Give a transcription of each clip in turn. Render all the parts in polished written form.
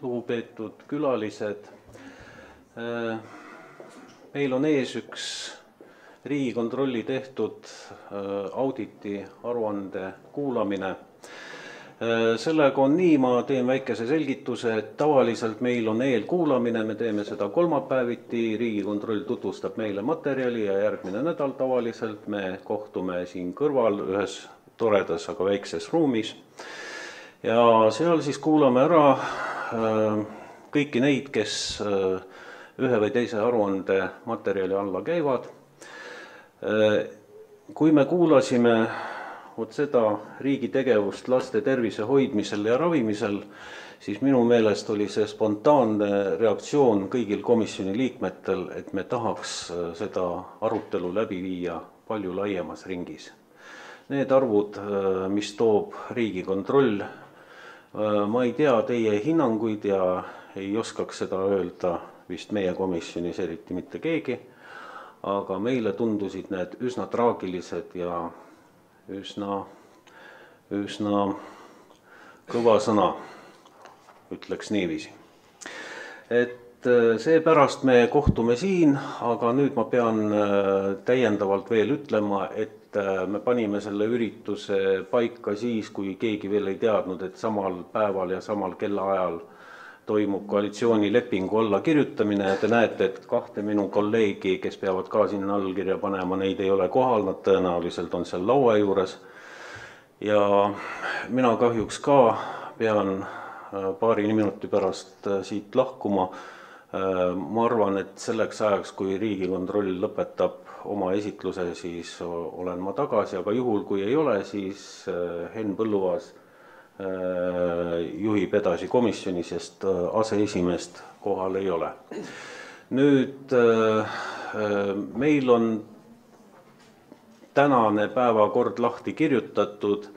lugupeetud külalised. Meil on ees üks Riigikontrolli tehtud auditi aruande kuulamine. Sellega on nii, ma teen väikese selgituse, et tavaliselt meil on eelkuulamine, me teeme seda kolmapäeviti, Riigikontroll tutvustab meile materjali ja järgmine nädal tavaliselt me kohtume siin kõrval ühes toredas, aga väikses ruumis. Ja seal siis kuulame ära kõiki neid, kes ühe või teise aruande materjali alla käivad. Kui me kuulasime seda riigi tegevust laste tervise hoidmisel ja ravimisel, siis minu meelest oli see spontaanne reaktsioon kõigil komisjoni liikmetel, et me tahaks seda arutelu läbi viia palju laiemas ringis. Need arvud, mis toob Riigikontroll, ma ei tea teie hinnanguid ja ei oskaks seda öelda vist meie komisjonis eriti mitte keegi, aga meile tundusid need üsna traagilised ja üsna kõva sõna, ütleks niiviisi. Et seepärast me kohtume siin, aga nüüd ma pean täiendavalt veel ütlema, et me panime selle ürituse paika siis, kui keegi veel ei teadnud, et samal päeval ja samal kellaajal toimub koalitsioonilepingu allakirjutamine. Te näete, et kahte minu kolleegi, kes peavad ka sinna allkirja panema, neid ei ole kohal, nad tõenäoliselt on seal laua juures. Ja mina kahjuks ka pean paari minuti pärast siit lahkuma. Ma arvan, et selleks ajaks, kui Riigikontroll lõpetab oma esitluse, siis olen ma tagasi, aga juhul kui ei ole, siis Henn Põlluaas juhib edasi komisjoni, sest aseesimeest kohal ei ole. Nüüd meil on tänane päevakord lahti kirjutatud.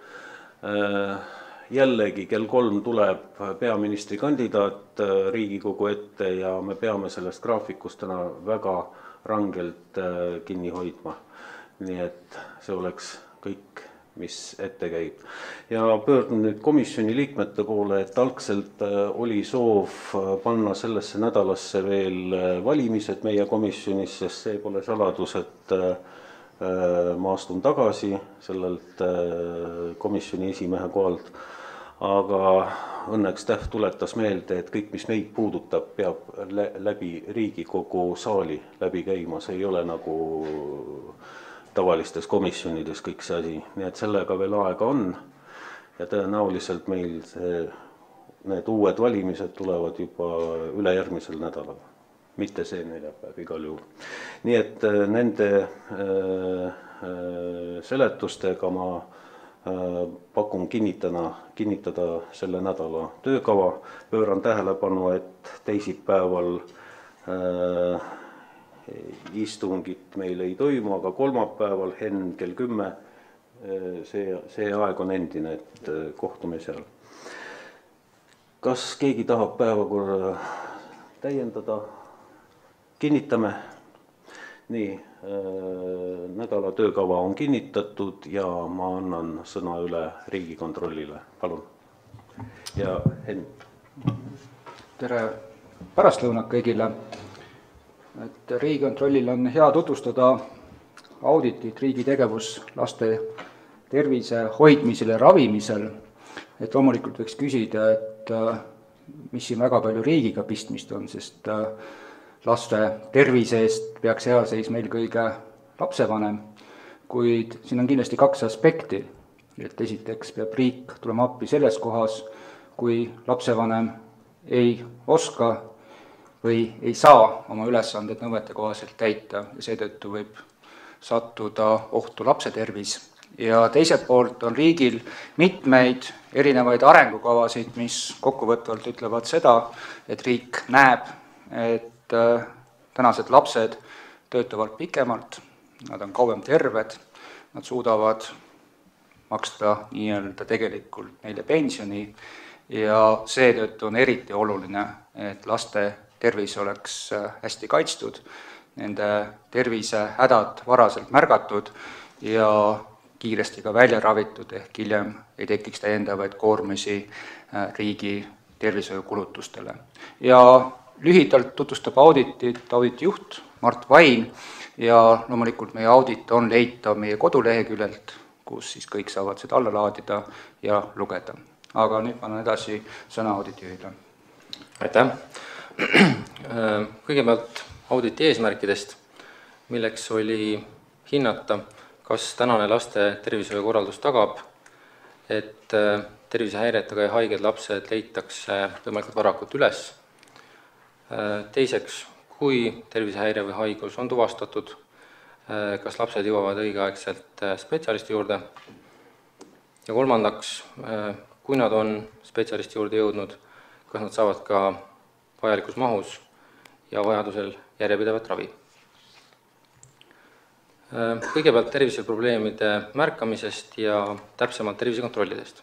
Jällegi kell 3 tuleb peaministri kandidaat Riigikogu ette ja me peame sellest graafikust täna väga rangelt kinni hoidma. Nii et see oleks kõik, mis ette käib. Ja pöördun nüüd komisjoni liikmete poole, et algselt oli soov panna sellesse nädalasse veel valimised meie komisjonis, sest see pole saladus, et ma astun tagasi sellelt komisjoni esimehe kohalt. Aga õnneks Täht tuletas meelde, et kõik, mis meid puudutab, peab läbi Riigikogu saali läbi käima. See ei ole nagu tavalistes komisjonides kõik see asi. Nii et sellega veel aega on ja tõenäoliselt meil need uued valimised tulevad juba ülejärgmisel nädalal. Mitte see neljapäev igal juhul. Nii et nende seletustega ma pakun kinnitada selle nädala töökava. Pööran tähelepanu, et teisipäeval istungit meil ei toimu, aga kolmapäeval Henn kell 10, see aeg on endine, et kohtume seal. Kas keegi tahab päevakorda täiendada? Kinnitame. Nii, nädala töökava on kinnitatud ja ma annan sõna üle Riigikontrollile. Palun. Ja Henn. Tere pärastlõunat kõigile. Et Riigikontrollil on hea tutvustada auditit riigi tegevus laste tervise hoidmisel ja ravimisel. Et loomulikult võiks küsida, et mis siin väga palju riigiga pistmist on, sest laste tervise eest peaks hea seis meil kõige lapsevanem, kuid siin on kindlasti kaks aspekti. Et esiteks peab riik tulema appi selles kohas, kui lapsevanem ei oska või ei saa oma ülesanded nõuete kohaselt täita ja seetõttu võib sattuda ohtu lapse tervis. Ja teiselt poolt on riigil mitmeid erinevaid arengukavasid, mis kokkuvõtvalt ütlevad seda, et riik näeb, et tänased lapsed töötavad pikemalt, nad on kauem terved, nad suudavad maksta nii-öelda tegelikult neile pensioni ja seetõttu on eriti oluline, et laste tervis oleks hästi kaitstud, nende tervisehädad varaselt märgatud ja kiiresti ka välja ravitud, ehk hiljem ei tekiks täiendavaid koormusi riigi tervishoiukulutustele. Ja lühidalt tutvustab auditit auditijuht Mart Vain ja loomulikult meie audit on leitav meie koduleheküljelt, kus siis kõik saavad seda alla laadida ja lugeda. Aga nüüd ma annan edasi sõna auditijuhile. Aitäh! Kõigepealt auditi eesmärkidest, milleks oli hinnata, kas tänane laste tervishoiukorraldus tagab, et tervisehäiretega ja haiged lapsed leitakse võimalikult varakult üles. Teiseks, kui tervisehäire või haigus on tuvastatud, kas lapsed jõuavad õigeaegselt spetsialisti juurde. Ja kolmandaks, kui nad on spetsialisti juurde jõudnud, kas nad saavad ka vajalikus mahus ja vajadusel järjepidevat ravi. Kõigepealt terviseprobleemide märkamisest ja täpsemalt tervisekontrollidest.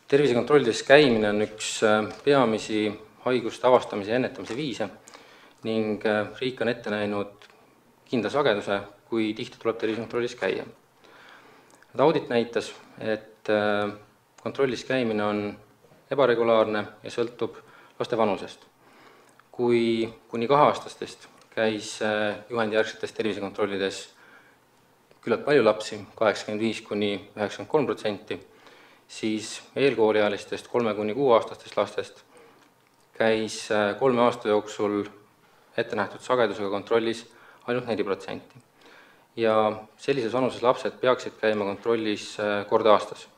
Tervisekontrollides käimine on üks peamisi haiguste avastamise ja ennetamise viise ning riik on ette näinud kindla sageduse, kui tihti tuleb tervisekontrollis käia. Audit näitas, et kontrollis käimine on ebaregulaarne ja sõltub laste vanusest. Kui kuni 2-aastastest käis juhendijärgsetes tervisekontrollides küllalt palju lapsi, 85–93%, siis eelkooliealistest 3–6-aastastest lastest käis 3 aasta jooksul ette nähtud sagedusega kontrollis ainult 4%. Ja sellises vanuses lapsed peaksid käima kontrollis kord aastas.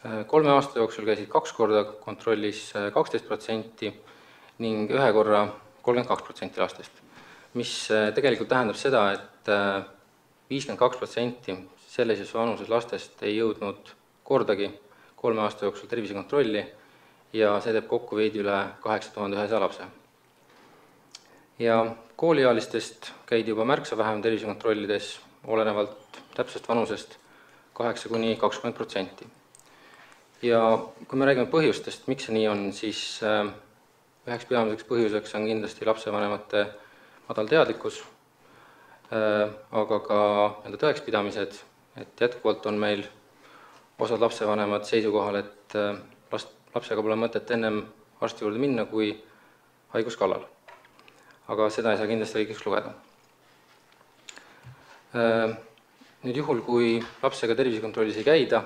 3 aasta jooksul käisid 2 korda kontrollis 12% ning 1 korra 32% lastest, mis tegelikult tähendab seda, et 52% sellises vanuses lastest ei jõudnud kordagi 3 aasta jooksul tervisekontrolli ja see teeb kokku veidi üle 8100 lapse. Ja kooliealistest käidi juba märksa vähem tervisekontrollides, olenevalt täpsest vanusest 8–20%. Ja kui me räägime põhjustest, miks see nii on, siis üheks peamiseks põhjuseks on kindlasti lapsevanemate madal teadlikkus, aga ka tõekspidamised, et jätkuvalt on meil osad lapsevanemad seisukohal, et lapsega pole mõtet ennem arsti juurde minna, kui haigus kallal. Aga seda ei saa kindlasti õigeks lugeda. Nüüd juhul, kui lapsega tervisekontrollis ei käida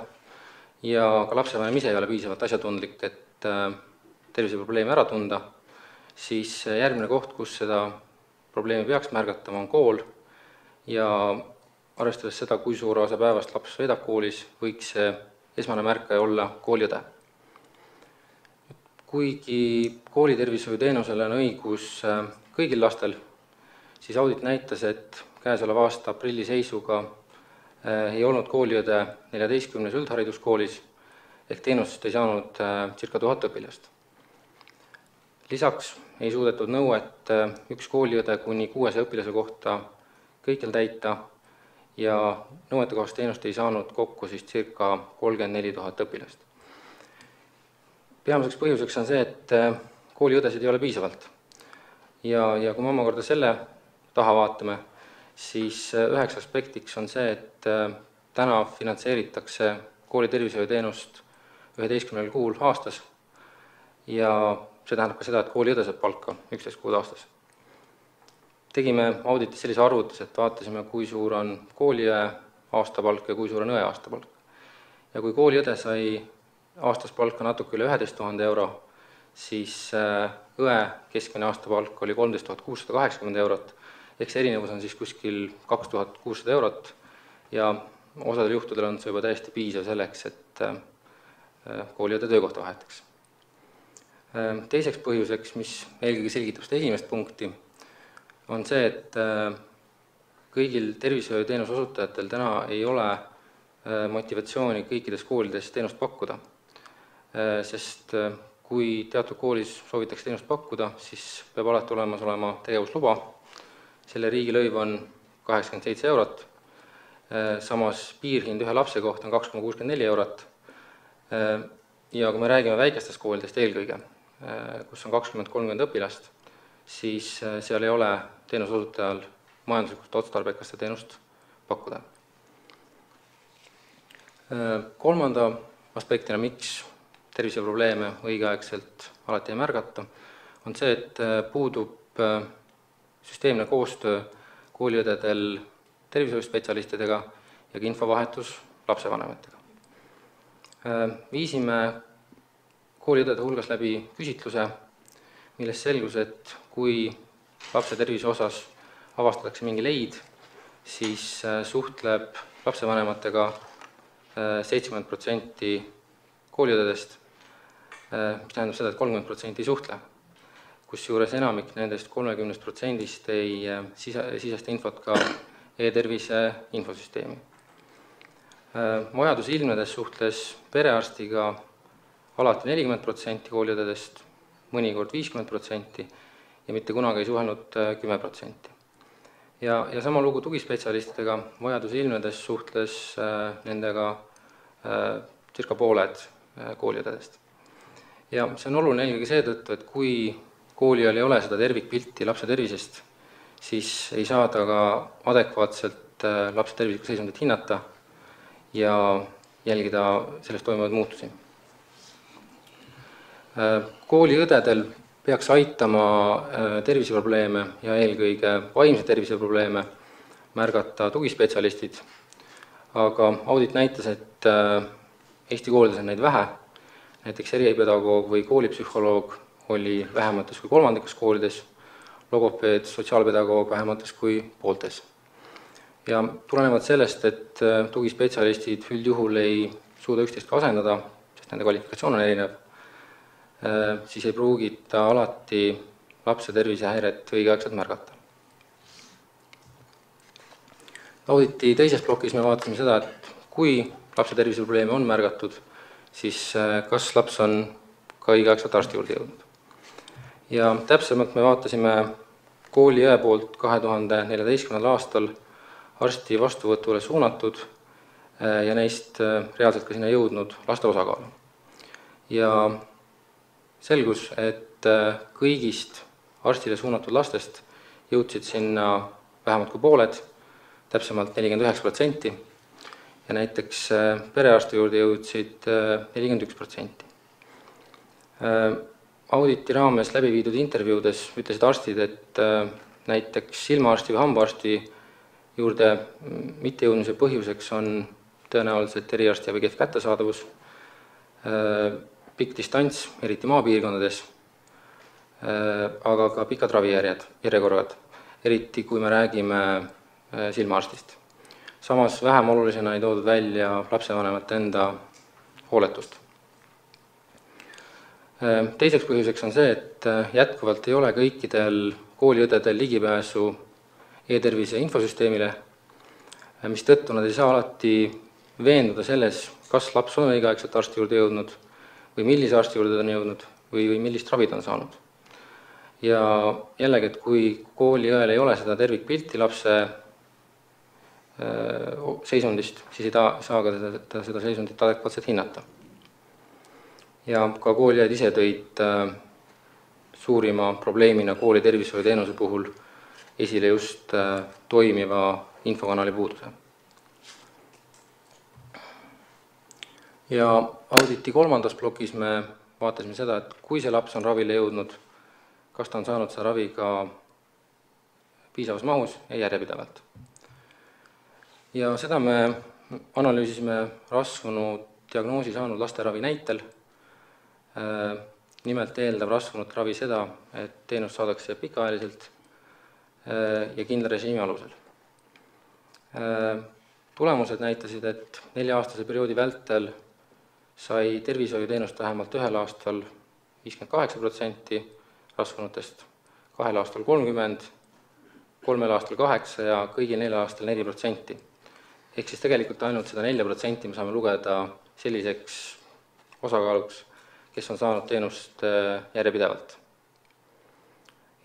ja ka lapsevanem ise ei ole piisavalt asjatundlik, et terviseprobleemi ära tunda, siis järgmine koht, kus seda probleemi peaks märgatama, on kool ja arvestades seda, kui suur osa päevast laps veedab koolis, võiks see esmane märkaja olla kooliõde. Kuigi koolitervishoiuteenusele on õigus kõigil lastel, siis audit näitas, et käesoleva aasta aprilli seisuga ei olnud kooliõde 14 üldhariduskoolis ehk teenust ei saanud ca 1000 õpilast. Lisaks ei suudetud nõuet 1 kooliõde kuni 600 õpilase kohta kõikjal täita ja nõuetekohast teenust ei saanud kokku siis ca 34 000 õpilast. Peamiseks põhjuseks on see, et kooliõdesid ei ole piisavalt. Ja kui me omakorda selle taha vaatame, siis üheks aspektiks on see, et täna finantseeritakse kooli tervishoiuteenust 11 kuul aastas ja see tähendab ka seda, et kooliõde saab palka 11 kuud aastas. Tegime auditis sellise arvutus, et vaatasime, kui suur on kooliõe aastapalk ja kui suur on õe aastapalk. Ja kui kooliõde sai aastas palka natuke üle 11 000 euro, siis õe keskmine aastapalk oli 13 680 eurot, ehk see erinevus on siis kuskil 2600 eurot ja osadel juhtudel on see juba täiesti piisav selleks, et kooliõde töökohta vahetaks. Teiseks põhjuseks, mis eelkõige selgitab seda esimest punkti, on see, et kõigil tervishoiuteenuse osutajatel täna ei ole motivatsiooni kõikides koolides teenust pakkuda, sest kui teatud koolis soovitakse teenust pakkuda, siis peab alati olemas olema tegevusluba. Selle riigilõiv on 87 eurot, samas piirhind ühe lapse kohta on 2,64 eurot. Ja kui me räägime väikestest koolidest eelkõige, kus on 20–30 õpilast, siis seal ei ole teenusosutajal majanduslikult otstarbekas teenust pakkuda. Kolmanda aspektina, miks terviseprobleeme õigeaegselt alati ei märgata, on see, et puudub süsteemne koostöö kooliõdedel tervishoiuspetsialistidega ja ka infovahetus lapsevanematega. Viisime kooliõdede hulgas läbi küsitluse, millest selgus, et kui lapse tervise osas avastatakse mingi leid, siis suhtleb lapsevanematega 70% kooliõdedest, mis tähendab seda, et 30% ei suhtle. Kusjuures enamik nendest 30% ei sisesta infot ka e-tervise infosüsteemi. Vajaduse ilmnedes suhtles perearstiga alati 40% kooliõdedest, mõnikord 50% ja mitte kunagi ei suhelnud 10%. Ja sama lugu tugispetsialistidega, vajaduse ilmnedes suhtles nendega circa pooled kooliõdedest. Ja see on oluline eelkõige seetõttu, et kui kooliajal ei ole seda tervikpilti lapse tervisest, siis ei saa ta ka adekvaatselt lapse tervislikku seisundit hinnata ja jälgida sellest toimuvaid muutusi. Kooliõdedel peaks aitama terviseprobleeme ja eelkõige vaimse terviseprobleeme märgata tugispetsialistid, aga audit näitas, et Eesti koolides on neid vähe, näiteks eripedagoog või koolipsühholoog oli vähemates kui kolmandikus koolides, logopeed, sotsiaalpedagoog vähemates kui pooltes. Ja tulenevalt sellest, et tugispetsialistid üldjuhul ei suuda üksteist ka asendada, sest nende kvalifikatsioon on erinev, siis ei pruugita alati lapse tervisehäiret õigeaegselt märgata. Auditi teises plokis me vaatasime seda, et kui lapse terviseprobleeme on märgatud, siis kas laps on ka õigeaegselt arsti juurde jõudnud. Ja täpsemalt me vaatasime kooliõe poolt 2014. aastal arsti vastuvõtule suunatud ja neist reaalselt ka sinna jõudnud laste osakaalu. Ja selgus, et kõigist arstile suunatud lastest jõudsid sinna vähemalt kui pooled, täpsemalt 49%, ja näiteks perearsti juurde jõudsid 41%. Auditi raames läbi viidud intervjuudes ütlesid arstid, et näiteks silmaarsti või hambaarsti juurde mittejõudmise põhjuseks on tõenäoliselt eriarstiabi kehv kättesaadavus, pikk distants, eriti maapiirkondades, aga ka pikad ravijärjekorrad, eriti kui me räägime silmaarstist. Samas vähem olulisena ei toodud välja lapsevanemate enda hooletust. Teiseks põhjuseks on see, et jätkuvalt ei ole kõikidel kooliõdedel ligipääsu e-tervise infosüsteemile, mistõttu nad ei saa alati veenduda selles, kas laps on õigeaegselt arsti juurde jõudnud või millise arsti juurde ta on jõudnud või millist ravi ta on saanud. Ja jällegi, et kui kooliõel ei ole seda tervikpilti lapse seisundist, siis ei saa ka seda seisundit adekvaatselt hinnata. Ja ka kooliõed ise tõid suurima probleemina kooli tervishoiuteenuse puhul esile just toimiva infokanali puuduse. Ja auditi kolmandas plokis me vaatasime seda, et kui see laps on ravile jõudnud, kas ta on saanud seda ravi ka piisavas mahus ja järjepidevalt. Ja seda me analüüsisime rasvunud diagnoosi saanud laste ravi näitel. Nimelt eeldab rasvunud ravi seda, et teenust saadakse pikaajaliselt ja kindla režiimi alusel. Tulemused näitasid, et 4-aastase perioodi vältel sai tervishoiuteenust vähemalt ühel aastal 58% rasvunutest, 2 aastal 30%, 3 aastal 8% ja kõigil 4 aastal 4%. Ehk siis tegelikult ainult seda 4% me saame lugeda selliseks osakaaluks, kes on saanud teenust järjepidevalt.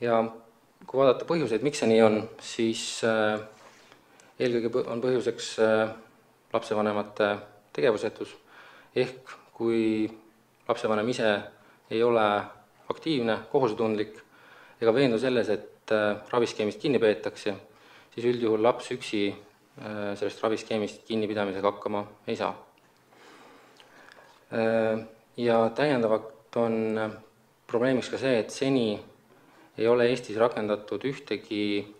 Ja kui vaadata põhjuseid, miks see nii on, siis eelkõige on põhjuseks lapsevanemate tegevusetus, ehk kui lapsevanem ise ei ole aktiivne, kohusetundlik ega veendu selles, et raviskeemist kinni peetakse, siis üldjuhul laps üksi sellest raviskeemist kinnipidamisega hakkama ei saa. Ja täiendavalt on probleemiks ka see, et seni ei ole Eestis rakendatud ühtegi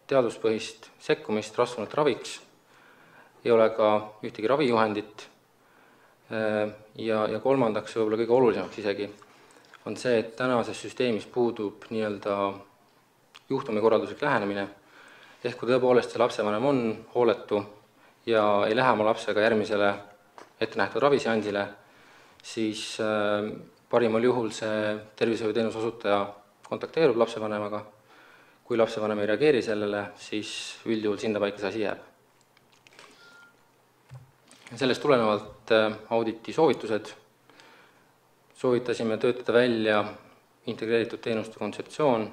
teaduspõhist sekkumist rasvunute raviks, ei ole ka ühtegi ravijuhendit ja kolmandaks, võib-olla kõige olulisemaks isegi, on see, et tänases süsteemis puudub juhtumikorralduslik lähenemine, ehk kui tõepoolest see lapsevanem on hooletu ja ei lähe oma lapsega järgmisele ettenähtud raviseansile, siis parimal juhul see tervishoiuteenuse osutaja kontakteerub lapsevanemaga. Kui lapsevanem ei reageeri sellele, siis üldjuhul sinnapaika see asi jääb. Sellest tulenevalt auditi soovitused. Soovitasime töötada välja integreeritud teenuste kontseptsioon,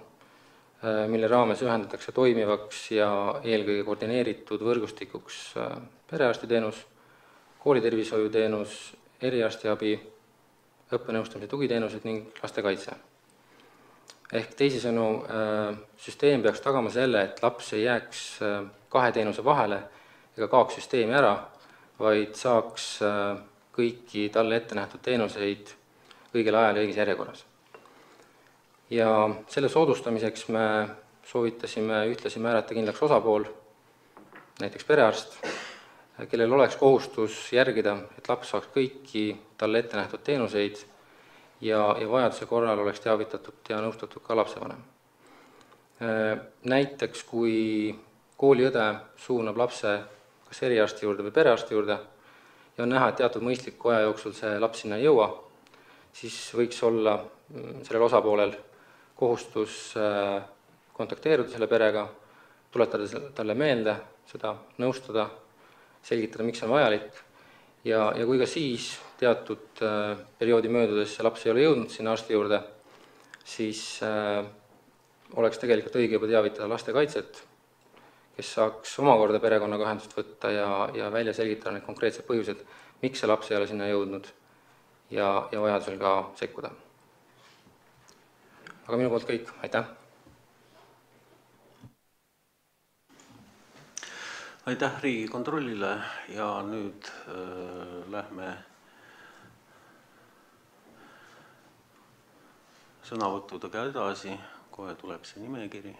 mille raames ühendatakse toimivaks ja eelkõige koordineeritud võrgustikuks perearstiteenus, koolitervishoiuteenus, eriarstiabi, õppenõustamise tugiteenused ning lastekaitse. Ehk teisisõnu, süsteem peaks tagama selle, et laps ei jääks kahe teenuse vahele ega kaoks süsteemi ära, vaid saaks kõiki talle ette nähtud teenuseid õigel ajal ja õiges järjekorras. Ja selle soodustamiseks me soovitasime ühtlasi määrata kindlaks osapool, näiteks perearst, kellel oleks kohustus järgida, et laps saaks kõiki talle ette nähtud teenuseid ja vajaduse korral oleks teavitatud ja nõustatud ka lapsevanem. Näiteks, kui kooliõde suunab lapse kas eriarsti juurde või perearsti juurde ja on näha, et teatud mõistliku aja jooksul see laps sinna ei jõua, siis võiks olla sellel osapoolel kohustus kontakteeruda selle perega, tuletada talle meelde, seda nõustada, selgitada, miks on vajalik ja kui ka siis teatud perioodi möödudes see laps ei ole jõudnud sinna arsti juurde, siis oleks tegelikult õige juba teavitada lastekaitset, kes saaks omakorda perekonnaga ühendust võtta ja välja selgitada need konkreetsed põhjused, miks see laps ei ole sinna jõudnud ja vajadusel ka sekkuda. Aga minu poolt kõik, aitäh! Aitäh Riigikontrollile ja nüüd lähme sõnavõttudega edasi, kohe tuleb see nimekiri.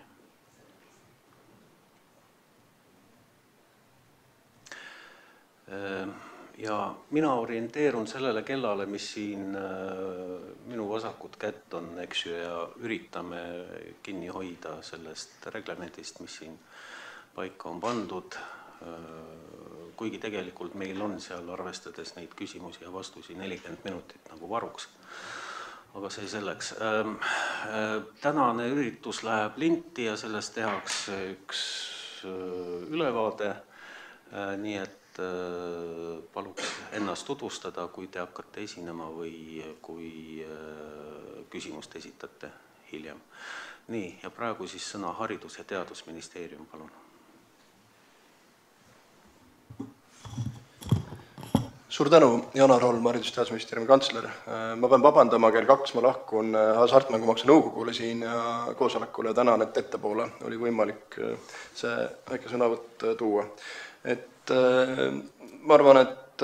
Ja mina orienteerun sellele kellale, mis siin minu vasakut kätt on, eks ju, ja üritame kinni hoida sellest reglemendist, mis siin paika on pandud, kuigi tegelikult meil on seal arvestades neid küsimusi ja vastusi 40 minutit nagu varuks. Aga see selleks. Tänane üritus läheb linti ja sellest tehakse üks ülevaade, nii et paluks ennast tutvustada, kui te hakkate esinema või kui küsimust esitate hiljem. Nii, ja praegu siis sõna Haridus- ja Teadusministeerium, palun. Suur tänu, Janar Holm, Haridus- ja Teadusministeeriumi kantsler. Ma pean vabandama, kell 2 ma lahkun Hasartmängumaksu nõukogule siin ja koosolekule ja tänan, et ettepoole oli võimalik see väike sõnavõtt tuua. Ma arvan, et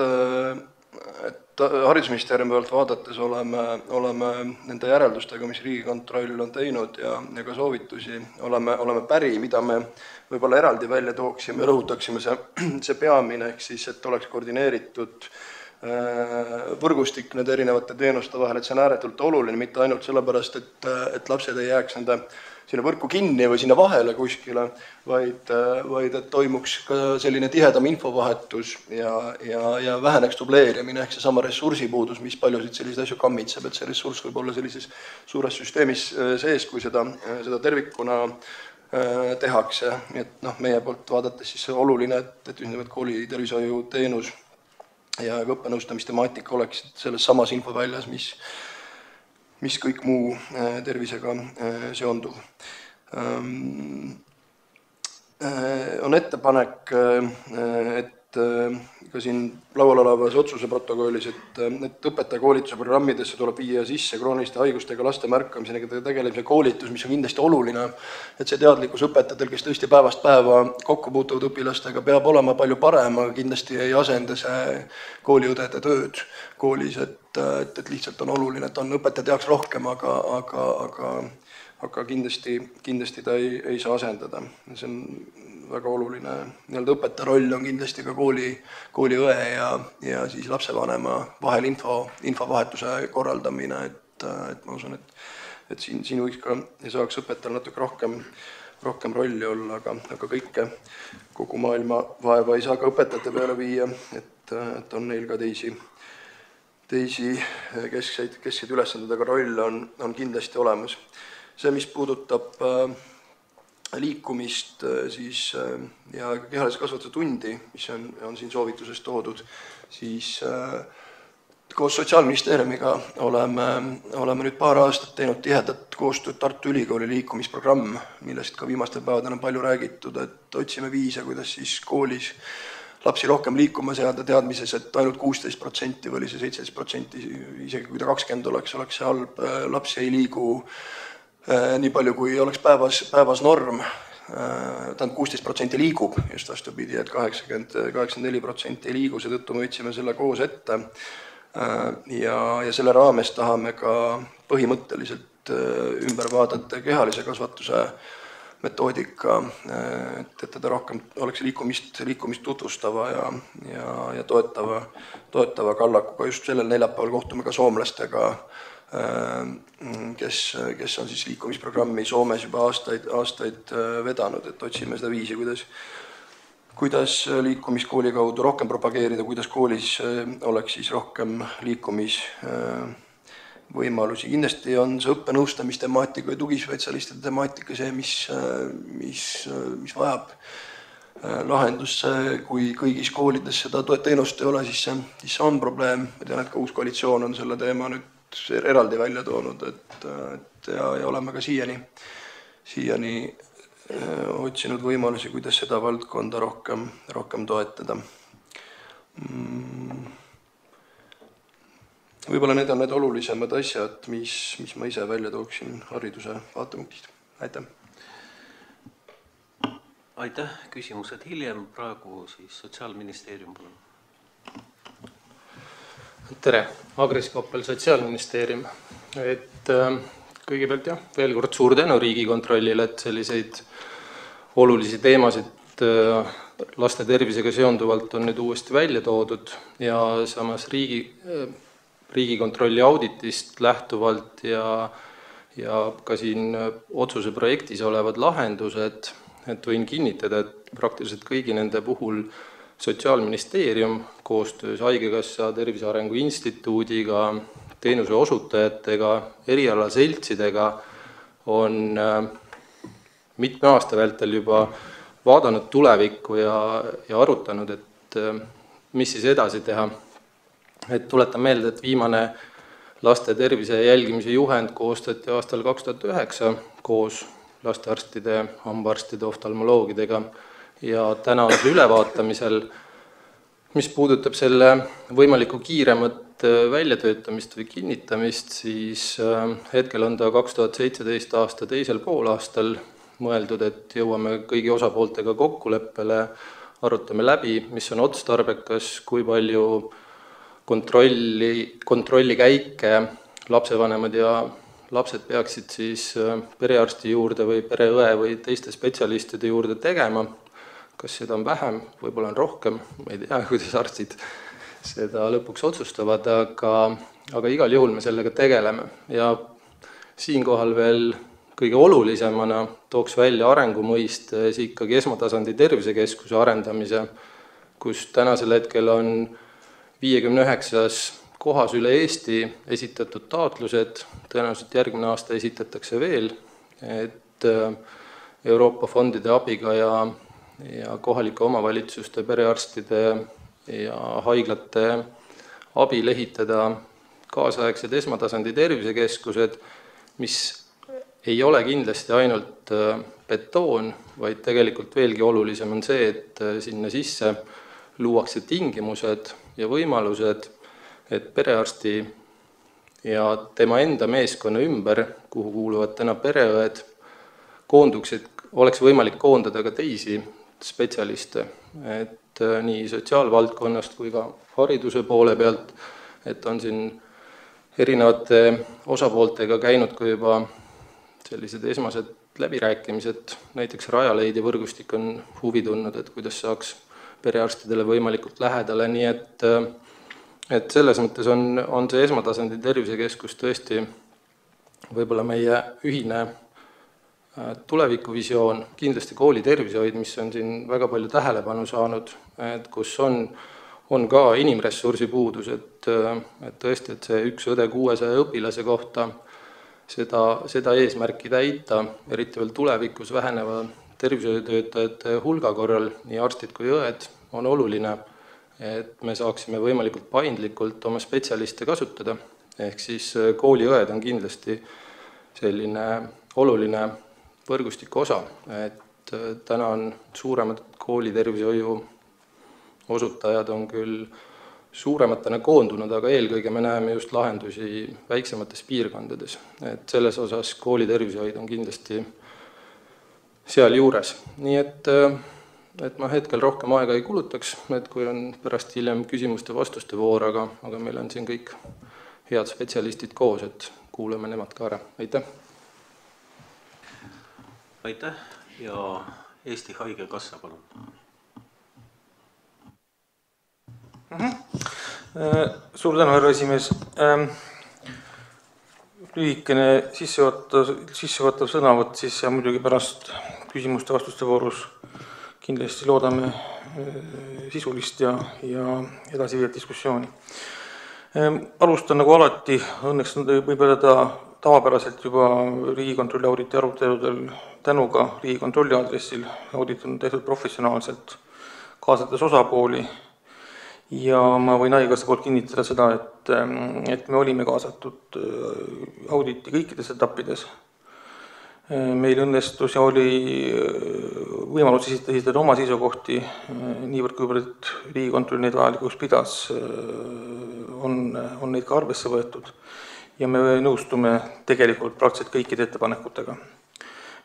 Haridusministeeriumi poolt vaadates oleme nende järeldustega, mis Riigikontroll on teinud ja ka soovitusi, oleme päri, mida me võib-olla eraldi välja tooksime, rõhutaksime see peamine, ehk siis, et oleks koordineeritud võrgustik nende erinevate teenuste vahel, et see on ääretult oluline, mitte ainult sellepärast, et lapsed ei jääks sinna võrku kinni või sinna vahele kuskile, vaid et toimuks ka selline tihedam infovahetus ja väheneks dubleerimine ehk seesama ressursipuudus, mis paljusid selliseid asju kammitseb, et see ressurss võib olla sellises suures süsteemis sees, kui seda tervikuna tehakse. Et meie poolt vaadates siis oluline, et kooli tervishoiuteenus ja õppenõustamistemaatika oleks selles samas infoväljas, mis kõik muu tervisega seonduv. On ettepanek, et ka siin laual olevas otsuse protokollis, et õpetajakoolituse programmidesse tuleb viia sisse krooniliste haigustega laste märkamisega tegelemise koolitus, mis on kindlasti oluline, et see teadlikkus õpetajatel, kes tõesti päevast päeva kokku puutuvad õpilastega, peab olema palju parem, aga kindlasti ei asenda see kooliõdede tööd koolis, et lihtsalt on oluline, et on õpetajate jaoks rohkem, aga kindlasti ta ei saa asendada. See on väga oluline. Õpetaja roll on kindlasti ka kooliõe ja siis lapsevanema vahel infovahetuse korraldamine, et ma usun, et siin võiks ka ja saaks õpetajal natuke rohkem rolli olla, aga kõike kogu maailma vaeva ei saa ka õpetajate peale viia, et on neil ka teisi keskseid ülesanded, aga roll on kindlasti olemas. See, mis puudutab liikumist siis, ja kehalise kasvatuse tundi, mis on siin soovituses toodud, siis koos Sotsiaalministeeriumiga oleme nüüd paar aastat teinud tihedat koostööd Tartu Ülikooli liikumisprogramm, millest ka viimastel päevadel on palju räägitud, et otsime viise, kuidas siis koolis lapsi rohkem liikuma seada teadmises, et ainult 16% või oli see 17%, isegi kui ta 20 oleks see halb, lapsi ei liigu nii palju, kui oleks päevas norm, tähendab 16% liigub, just vastupidi, et 84% ei liigu, seetõttu me võtsime selle koos ette ja selle raames tahame ka põhimõtteliselt ümber vaadata kehalise kasvatuse metoodika, et teda rohkem oleks liikumist tutvustava ja toetava kallakuga. Just sellel neljapäeval kohtume ka soomlastega, kes on siis liikumisprogrammi Soomes juba aastaid vedanud, et otsime seda viisi, kuidas liikumiskooli kaudu rohkem propageerida, kuidas koolis oleks siis rohkem liikumisvõimalusi. Kindlasti on see õppenõustamistemaatika ja tugispetsialistide temaatika see, mis vajab lahendust. Kui kõigis koolides seda teenust ei ole, siis see on probleem. Ma tean, et ka uus koalitsioon on selle teema nüüd eraldi välja toonud, ja oleme ka siiani otsinud võimalusi, kuidas seda valdkonda rohkem toetada. Võib-olla need on need olulisemad asjad, mis ma ise välja tooksin hariduse vaatepunktist. Aitäh! Aitäh! Küsimused hiljem, praegu siis Sotsiaalministeerium. Tere! Agris Koppel, Sotsiaalministeerium. Kõigepealt veel kord suur tänu Riigikontrollile, et selliseid olulisi teemasid laste tervisega seonduvalt on nüüd uuesti välja toodud ja samas Riigikontrolli auditist lähtuvalt ja ka siin otsuse projektis olevad lahendused, et võin kinnitada, et praktiliselt kõigi nende puhul Sotsiaalministeerium koostöös Haigekassa, Tervise Arengu Instituudiga, teenuse osutajatega, erialaseltsidega on mitme aasta vältel juba vaadanud tulevikku ja arutanud, et mis siis edasi teha. Tuletan meelde, et viimane laste tervise jälgimise juhend koostati aastal 2009 koos lastearstide, hambaarstide, oftalmoloogidega ja täna on see ülevaatamisel, mis puudutab selle võimaliku kiiremat väljatöötamist või kinnitamist, siis hetkel on ta 2017 aasta teisel poolaastal mõeldud, et jõuame kõigi osapooltega kokkuleppele, arutame läbi, mis on otstarbekas, kui palju kontrollikäike lapsevanemad ja lapsed peaksid siis perearsti juurde või pereõe või teiste spetsialistide juurde tegema. Kas seda on vähem, võib-olla on rohkem, ma ei tea, kuidas arstid seda lõpuks otsustavad, aga igal juhul me sellega tegeleme. Ja siinkohal veel kõige olulisemana tooks välja arengumõistes ikkagi esmatasandi tervisekeskuse arendamise, kus tänasel hetkel on 59 kohas üle Eesti esitatud taotlused, tõenäoliselt järgmine aasta esitatakse veel, et Euroopa fondide abiga ja kohalike omavalitsuste, perearstide ja haiglate abil ehitada kaasaegsed esmatasandi tervisekeskused, mis ei ole kindlasti ainult betoon, vaid tegelikult veelgi olulisem on see, et sinna sisse luuakse tingimused ja võimalused, et perearsti ja tema enda meeskonna ümber, kuhu kuuluvad täna pereõed, koonduksid, oleks võimalik koondada ka teisi spetsialiste, et nii sotsiaalvaldkonnast kui ka hariduse poole pealt, et on siin erinevate osapooltega käinud ka juba sellised esmased läbirääkimised, näiteks Rajaleidja võrgustik on huvi tundnud, et kuidas saaks perearstidele võimalikult lähedale, nii et selles mõttes on see esmatasandi tervisekeskus tõesti võib-olla meie ühine tulevikuvisioon, kindlasti kooli tervishoid, mis on siin väga palju tähelepanu saanud, et kus on ka inimressursi puudus, et tõesti, et see üks õde 600 õpilase kohta seda eesmärki täita, eriti veel tulevikus väheneva tervishoiutöötajate hulga korral, nii arstid kui õed, on oluline, et me saaksime võimalikult paindlikult oma spetsialiste kasutada. Ehk siis kooliõed on kindlasti selline oluline võrgustiku osa, et täna on suuremad koolitervishoiu osutajad on küll suurematena koondunud, aga eelkõige me näeme just lahendusi väiksemates piirkondades. Et selles osas koolitervishoid on kindlasti seal juures. Nii et ma hetkel rohkem aega ei kulutaks, et kui on pärast hiljem küsimuste-vastuste voor, aga meil on siin kõik head spetsialistid koos, et kuulame nemad ka ära. Aitäh! Aitäh ja Eesti Haigekassa, palun. Suur tänu, härra esimees. Lühikene sissejuhatav sõnavõtt siis ja muidugi pärast küsimuste vastuste voorus kindlasti loodame sisulist ja edasiviivat diskussiooni. Alustan nagu alati, õnneks võib öelda tavapäraselt juba Riigikontrolli auditi aruteludel tänuga Riigikontrolli aadressil. Audit on tehtud professionaalselt, kaasates osapooli ja ma võin haigekassa poolt kinnitada seda, et me olime kaasatud auditi kõikides etappides. Meil õnnestus ja oli võimalus esitada oma seisukohti niivõrd, kuivõrd Riigikontroll neid vajalikuks pidas, on neid ka arvesse võetud ja me nõustume tegelikult praktiliselt kõikide ettepanekutega,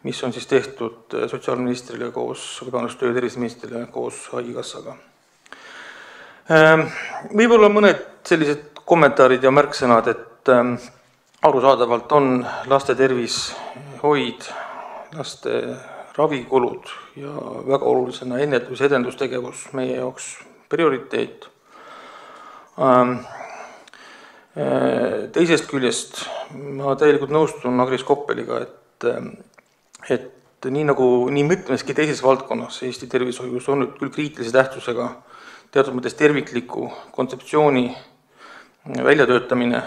mis on siis tehtud sotsiaalministrile koos, töö- ja terviseministrile koos haigekassaga. Võib-olla mõned sellised kommentaarid ja märksõnad, et arusaadavalt on laste tervishoid, laste ravikulud ja väga olulisena ennetus- ja edendustegevus meie jaoks prioriteet. Teisest küljest ma täielikult nõustun Agris Koppeliga, et nii mitmeski teises valdkonnas Eesti tervishoius on küll kriitilise tähtsusega teatud mõttes tervikliku kontseptsiooni väljatöötamine.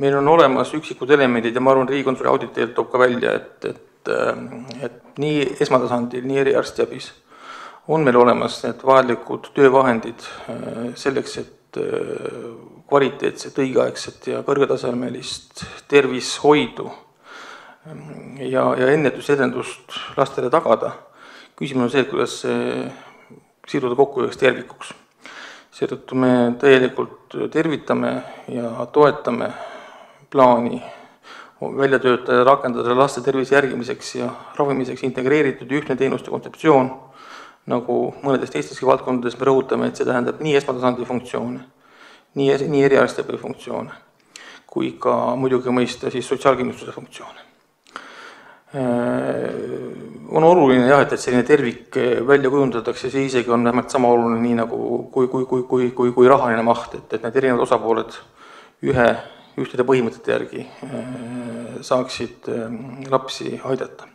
Meil on olemas üksikud elemendid ja ma arvan, Riigikontrolli auditeelt toob ka välja, et nii esmatasandil, nii eriarstiabis on meil olemas need vajalikud töövahendid selleks, et kvaliteetset, õigeaegset ja kõrgetasemelist tervishoidu ja ennetus-edendust lastele tagada. Küsimus on see, kuidas see siduda kokku üheks tervikuks. Seetõttu me täielikult tervitame ja toetame plaani välja töötada ja rakendada laste tervise järgimiseks ja ravimiseks integreeritud ühtne teenuste kontseptsioon, nagu mõnedes teisteski valdkondades me rõhutame, et see tähendab nii esmatasandi funktsioone, nii eriarstiabi funktsioone, kui ka muidugi mõista siis sotsiaalkindlustuse funktsioone. On oluline jah, et selline tervik välja kujundatakse, see isegi on vähemalt sama oluline nii nagu kui rahaline maht, et need erinevad osapooled ühtede põhimõtete järgi saaksid lapsi aidata.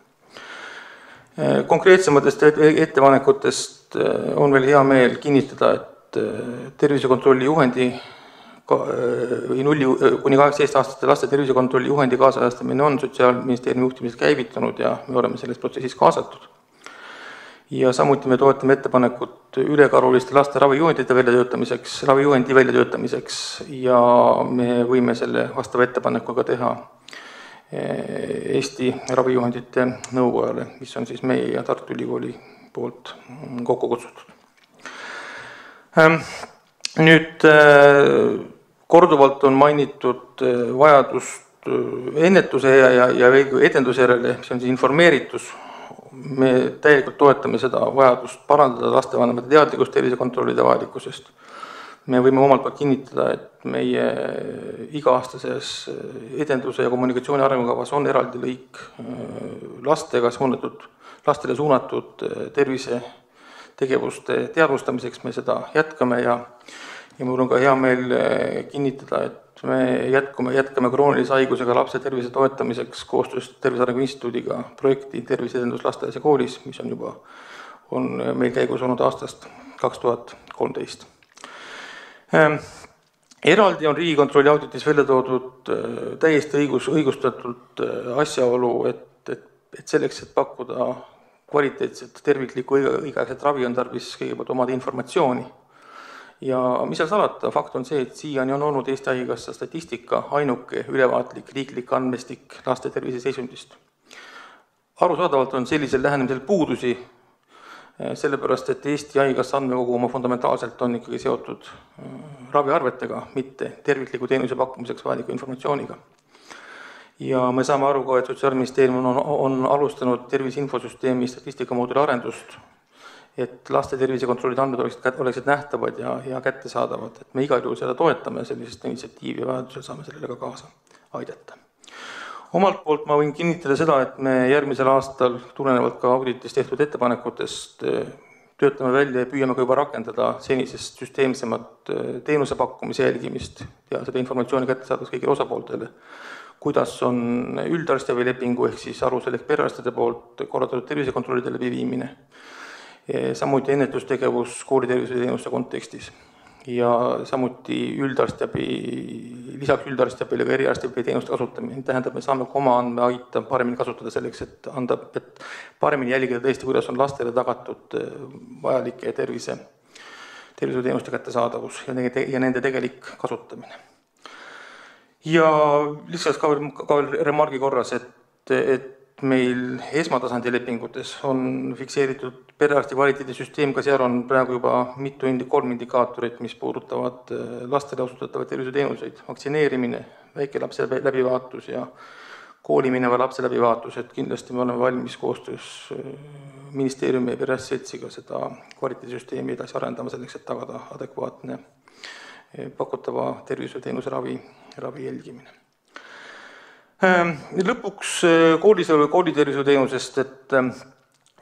Konkreetsematest ettepanekutest on veel hea meel kinnitada, et tervisekontrolli juhendi või kuni 18-aastaste laste tervisekontrolli juhendi kaasajastamine on Sotsiaalministeeriumi juhtimisel käivitunud ja me oleme selles protsessis kaasatud. Ja samuti me toetame ettepanekut ülekaaluliste laste ravijuhendi väljatöötamiseks ja me võime selle vastava ettepanekuga teha Eesti ravijuhendite nõukojale, mis on siis meie ja Tartu Ülikooli poolt kokku kutsutud. Nüüd korduvalt on mainitud vajadust ennetuse ja edenduse järele, mis on siis informeeritus. Me täielikult toetame seda vajadust parandada lastevanemate teadlikkust tervisekontrollide vajalikkusest. Me võime omalt poolt kinnitada, et meie iga-aastases edenduse ja kommunikatsiooni arengukavas on eraldi lõik lastele suunatud tervisetegevuste teadvustamiseks. Me seda jätkame ja mul on ka hea meel kinnitada, et me jätkame kroonilise haigusega lapse tervise toetamiseks koostöös Tervise Arengu Instituudiga projekti terviseedendus lasteaias ja koolis, mis on meil käigus olnud aastast 2013. Eraldi on Riigikontrolli auditis välja toodud täiesti õigustatult asjaolu, et selleks, et pakkuda kvaliteetset, terviklikku, õigeaegset ravi on tarvis kõigepealt omada informatsiooni. Ja mis seal salata, fakt on see, et siiani on olnud Eesti Haigekassa statistika ainuke ülevaatlik riiklik andmestik laste tervise seisundist. Arusaadavalt on sellisel lähenemisel puudusi, sellepärast, et Eesti Haigekassa andmekogu oma fundamentaalselt on ikkagi seotud raviarvetega, mitte tervikliku teenuse pakkumiseks vajaliku informatsiooniga. Ja me saame aru ka, et Sotsiaalministeerium on alustanud tervise infosüsteemi statistikamooduli arendust, et laste tervisekontrollide andmed oleksid nähtavad ja kättesaadavad. Et me igal juhul seda toetame, sellisest initsiatiivi vajadusel saame sellele ka kaasa aidata. Omalt poolt ma võin kinnitada seda, et me järgmisel aastal tulenevalt ka auditist tehtud ettepanekutest töötame välja ja püüame ka juba rakendada senisest süsteemsemat teenuse pakkumise jälgimist ja seda informatsiooni kättesaadavaks kõigile osapooltele, kuidas on üldarstiabilepingu ehk siis alusel ehk perearstide poolt korraldatud tervisekontrollide läbiviimine, samuti ennetustegevus koolitervishoiuteenuste kontekstis ja samuti lisaks üldarstiabile ka eriarstiabi teenuste kasutamine. Tähendab, me saame oma andmeaita paremini kasutada selleks, et paremini jälgida tõesti, kuidas on lastele tagatud vajalike tervishoiuteenuste kättesaadavus ja nende tegelik kasutamine. Ja lihtsalt ka remargi korras, et meil esmatasandi lepingutes on fikseeritud perearsti kvaliteedisüsteem, ka seal on praegu juba kolm indikaatorit, mis puudutavad lastele osutatavaid tervishoiuteenuseid, vaktsineerimine, väikelapse läbivaatus ja kooli mineva lapse läbivaatus, et kindlasti me oleme valmis koostöös ministeeriumi ja perearsti seltsiga seda kvaliteedisüsteemi edasi arendama selleks, et tagada adekvaatne pakutava tervishoiuteenuse ravi jälgimine. Lõpuks koolitervishoiuteenusest,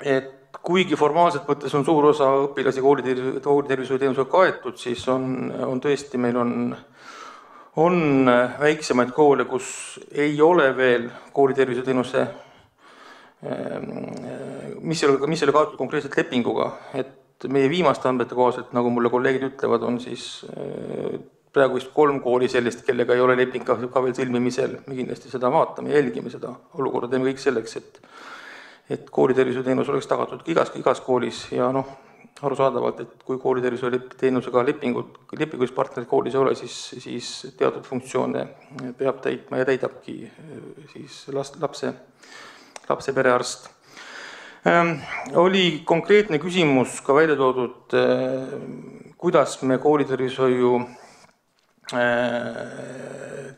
et kuigi formaalselt mõttes on suur osa õpilasi koolitervishoiuteenusega kaetud, siis on tõesti, meil on väiksemaid koole, kus ei ole veel koolitervishoiuteenuse, mis ei ole kaetud konkreetselt lepinguga, et meie viimaste andmete kohaselt, nagu mulle kolleegid ütlevad, on siis praegu vist 3 kooli sellist, kellega ei ole leping ka veel sõlmimisel. Me kindlasti seda vaatame, jälgime seda olukorda, teeme kõik selleks, et koolitervishoiuteenus oleks tagatud igas koolis ja arusaadavalt, et kui koolitervishoiuteenusega lepingus partnerid koolis ei ole, siis teatud funktsioone peab täitma ja täidabki siis lapse perearst. Oli konkreetne küsimus ka välja toodud, kuidas me koolitervishoiu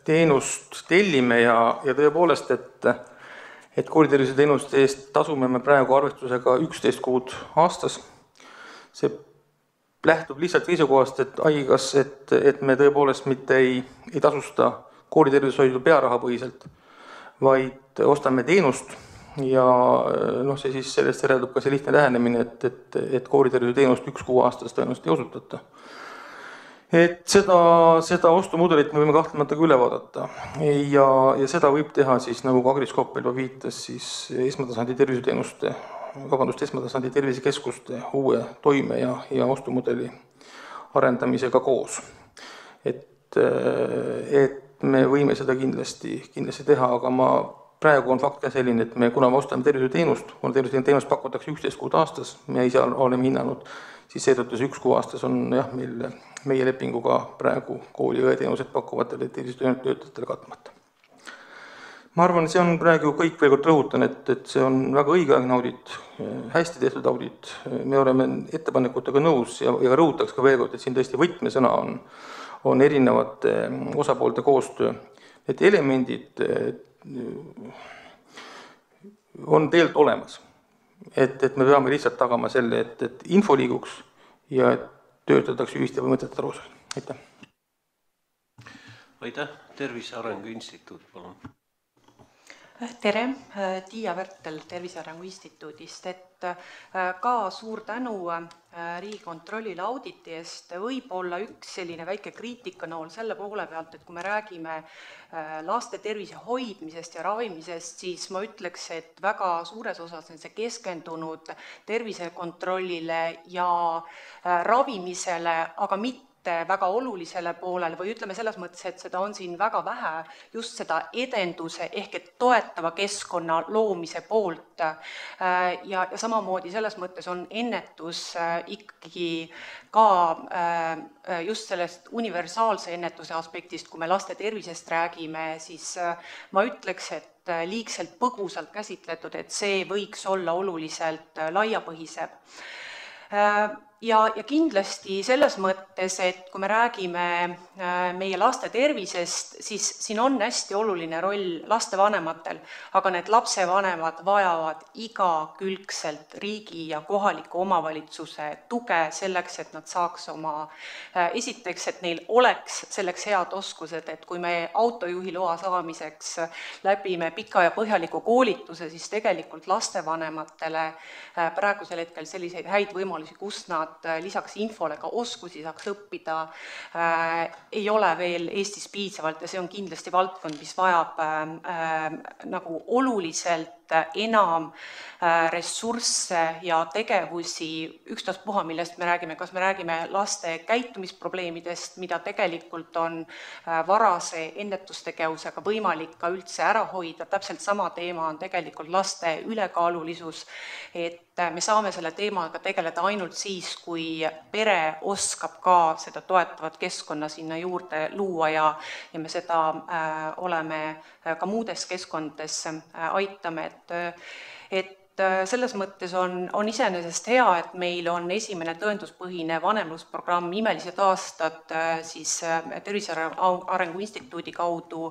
teenust tellime ja tõepoolest, et koolitervishoiuteenuste eest tasume me praegu arvestusega 11 kuud aastas. See lähtub lihtsalt seisukohast, et me tõepoolest mitte ei tasusta koolitervishoidu pearahapõhiselt, vaid ostame teenust ja see siis sellest järeldub ka see lihtne lähenemine, et koolitervishoiuteenust 1 kuu aastas tõenäoliselt ei osutata. Et seda ostumudelit me võime kahtlemata ka üle vaadata ja seda võib teha siis, nagu ka Agris Koppel viitas, siis esmatasandi tervisekeskuste uue toime ja ostumudeli arendamisega koos. Et me võime seda kindlasti teha, aga praegu on fakt ka selline, et kuna me ostame tervishoiuteenust, kuna tervishoiuteenust pakutakse 11 kuud aastas, me ise oleme hinnanud, siis seetõttu 1 kuu aastas on meie lepinguga praegu kooli õeteenused pakkuvatele tervishoiutöötajatele katmata. ma arvan, see on praegu kõik, veel kord rõhutan, et see on väga õigeaegne audit, hästi tehtud audit, me oleme ettepanekutega nõus ja rõhutaks ka veel kord, et siin tõesti võtmesõna on erinevate osapoolte koostöö. Need elemendid on tegelikult olemas, et me peame lihtsalt tagama selle, et info liiguks ja et töötatakse ühiste põhimõtete alusel. Aitäh! Aitäh! Tervise Arengu Instituut, palun! Tere, Tiia Värtel Tervise Arengu Instituudist, et ka suur tänu Riigikontrollile auditi eest. Võib-olla üks selline väike kriitikanool selle poole pealt, et kui me räägime laste tervise hoidmisest ja ravimisest, siis ma ütleks, et väga suures osas on see keskendunud tervisekontrollile ja ravimisele, aga mitte väga olulisele poolele või ütleme selles mõttes, et seda on siin väga vähe just seda edenduse ehk et toetava keskkonna loomise poolt ja samamoodi selles mõttes on ennetus ikkagi ka just sellest universaalse ennetuse aspektist, kui me laste tervisest räägime, siis ma ütleks, et liigselt põgusalt käsitletud, et see võiks olla oluliselt laiapõhisem. Ja kindlasti selles mõttes, et kui me räägime meie laste tervisest, siis siin on hästi oluline roll lastevanematel, aga need lapsevanemad vajavad igakülgselt riigi ja kohaliku omavalitsuse tuge selleks, et nad saaks esiteks, et neil oleks selleks head oskused, et kui me autojuhi loa saamiseks läbime pika ja põhjaliku koolituse, siis tegelikult lastevanematele praegusel hetkel selliseid häid võimalusi, kus nad lisaks infole ka oskusi saaks õppida, ei ole veel Eestis piisavalt ja see on kindlasti valdkond, mis vajab nagu oluliselt enam ressursse ja tegevusi, ükstaspuha, millest me räägime, kas me räägime laste käitumisprobleemidest, mida tegelikult on varase ennetustegevusega võimalik ka üldse ära hoida, täpselt sama teema on tegelikult laste ülekaalulisus, et me saame selle teemaga tegeleda ainult siis, kui pere oskab ka seda toetavat keskkonna sinna juurde luua ja me seda oleme ka muudes keskkondades aitame, et selles mõttes on iseenesest hea, et meil on esimene tõenduspõhine vanemlusprogramm Imelised aastad siis Tervise Arengu Instituudi kaudu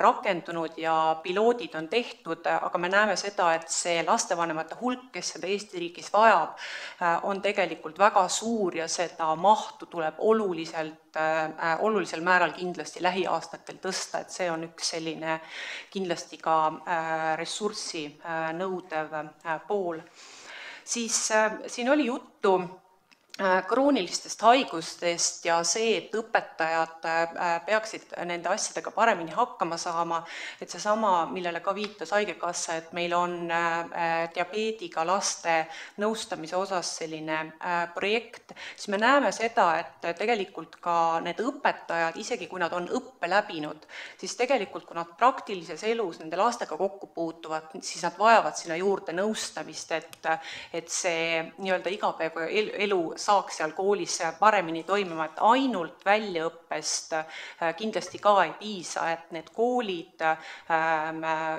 rakendunud ja piloodid on tehtud, aga me näeme seda, et see lastevanemate hulk, kes seda Eesti riigis vajab, on tegelikult väga suur ja seda mahtu tuleb olulisel määral kindlasti lähiaastatel tõsta, et see on üks selline kindlasti ka ressurssi nõudev pool. Siis siin oli juttu kroonilistest haigustest ja see, et õpetajad peaksid nende asjadega paremini hakkama saama, et seesama, millele ka viitas Haigekassa, et meil on diabeediga laste nõustamise osas selline projekt, siis me näeme seda, et tegelikult ka need õpetajad, isegi kui nad on õppe läbinud, siis tegelikult kui nad praktilises elus nende lastega kokku puutuvad, siis nad vajavad sinna juurde nõustamist, et see nii-öelda igapäevaelu saaks seal koolis paremini toimima, et ainult väljaõppest kindlasti ka ei piisa, et need koolid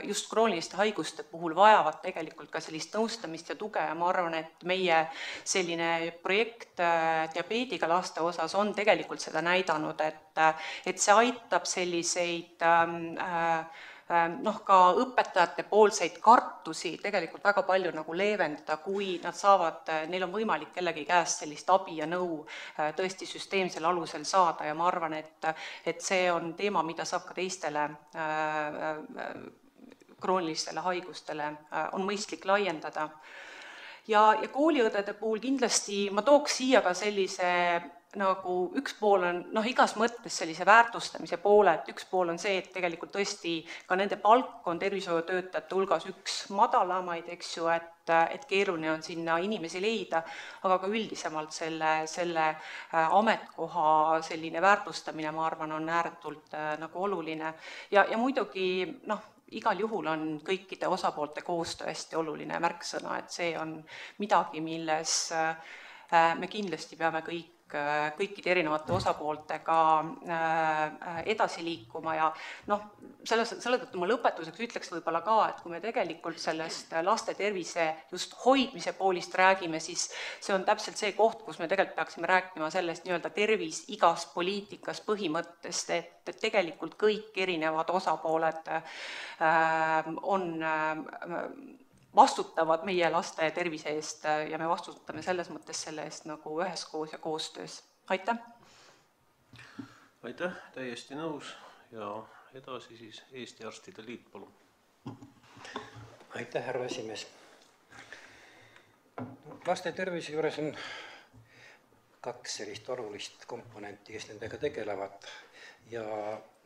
just krooniliste haiguste puhul vajavad tegelikult ka sellist nõustamist ja tuge ja ma arvan, et meie selline projekt diabeediga laste osas on tegelikult seda näidanud, et see aitab selliseid ka õpetajate poolseid kartusi tegelikult väga palju nagu leevendada, kui nad saavad, neil on võimalik kellegi käest sellist abi ja nõu tõesti süsteemsel alusel saada ja ma arvan, et see on teema, mida saab ka teistele kroonilistele haigustele on mõistlik laiendada. Ja kooliõdede puhul kindlasti ma tooks siia ka sellise nagu üks pool on igas mõttes sellise väärtustamise poole, et üks pool on see, et tegelikult tõesti ka nende palk on tervishoiutöötajate hulgas üks madalamaid, eks ju, et keeruline on sinna inimesi leida, aga ka üldisemalt selle ametkoha selline väärtustamine, ma arvan, on ääretult nagu oluline ja muidugi igal juhul on kõikide osapoolte koostöö hästi oluline märksõna, et see on midagi, milles me kindlasti peame kõik kõikide erinevate osapooltega edasi liikuma ja selle tõttu ma lõpetuseks ütleks võib-olla ka, et kui me tegelikult sellest laste tervise just hoidmise poolist räägime, siis see on täpselt see koht, kus me tegelikult peaksime rääkima sellest nii-öelda tervis igas poliitikas põhimõttest, et tegelikult kõik erinevad osapooled on vastutavad meie laste tervise eest ja me vastutame selles mõttes selle eest nagu üheskoos ja koostöös. Aitäh! Aitäh, täiesti nõus ja edasi siis Eesti Arstide Liit, palun. Aitäh, härra esimees. Laste tervise juures on 2 sellist olulist komponenti, kes nendega tegelevad ja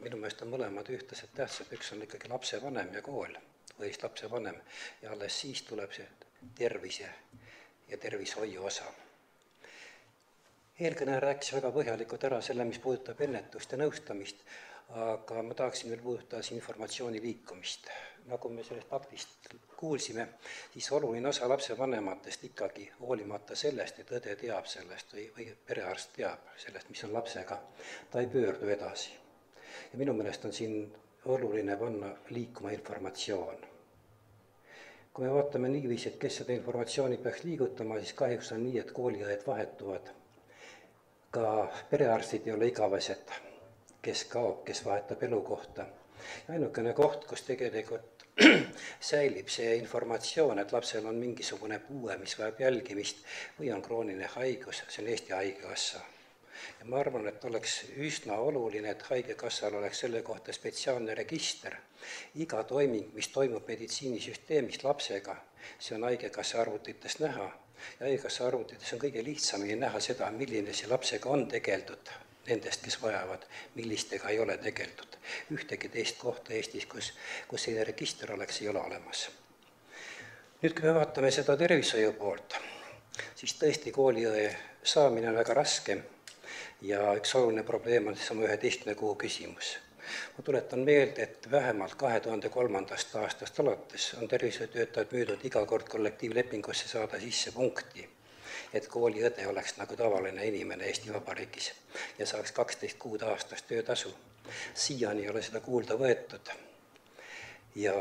minu meelest on mõlemad ühtlaselt tähtsad, üks on ikkagi lapsevanem ja kool või lapsevanem ja alles siis tuleb see tervise ja tervishoiu osa. Eelkõne rääkis väga põhjalikult ära selle, mis puudutab ennetust ja nõustamist, aga ma tahaksin veel puudutada informatsiooni liikumist. Nagu me sellest aktist kuulsime, siis oluline osa lapsevanematest ikkagi hoolimata sellest, et õde teab sellest või perearst teab sellest, mis on lapsega, ta ei pöördu edasi. Ja minu meelest on siin oluline panna liikuma informatsioon. Kui me vaatame niiviisi, et kes seda informatsiooni peaks liigutama, siis kahjuks on nii, et kooliõed vahetuvad. Ka perearstid ei ole igavesed, kes kaob, kes vahetab elukohta. Ja ainukene koht, kus tegelikult säilib see informatsioon, et lapsel on mingisugune puue, mis vajab jälgimist või on krooniline haigus, see on Eesti Haigekassa. Ja ma arvan, et oleks üsna oluline, et Haigekassal oleks selle kohta spetsiaalne register. Iga toiming, mis toimub meditsiinisüsteemis lapsega, see on Haigekassa arvutites näha. Ja Haigekassa arvutites on kõige lihtsamini näha seda, milline see lapsega on tegeldud nendest, kes vajavad, millistega ei ole tegeldud. Ühtegi teist kohta Eestis, kus selline register oleks, ei ole olemas. Nüüd, kui me vaatame seda tervishoiu poolt, siis tõesti kooliõe saamine on väga raske ja üks oluline probleem on sama 11 kuu küsimus. Ma tuletan meelde, et vähemalt 2003. aastast alates on tervishoiutöötajad müüdud iga kord kollektiivlepingusse saada sisse punkti, et kooliõde oleks nagu tavaline inimene Eesti Vabariigis ja saaks 12 kuud aastas töötasu. Siiani ei ole seda kuulda võetud ja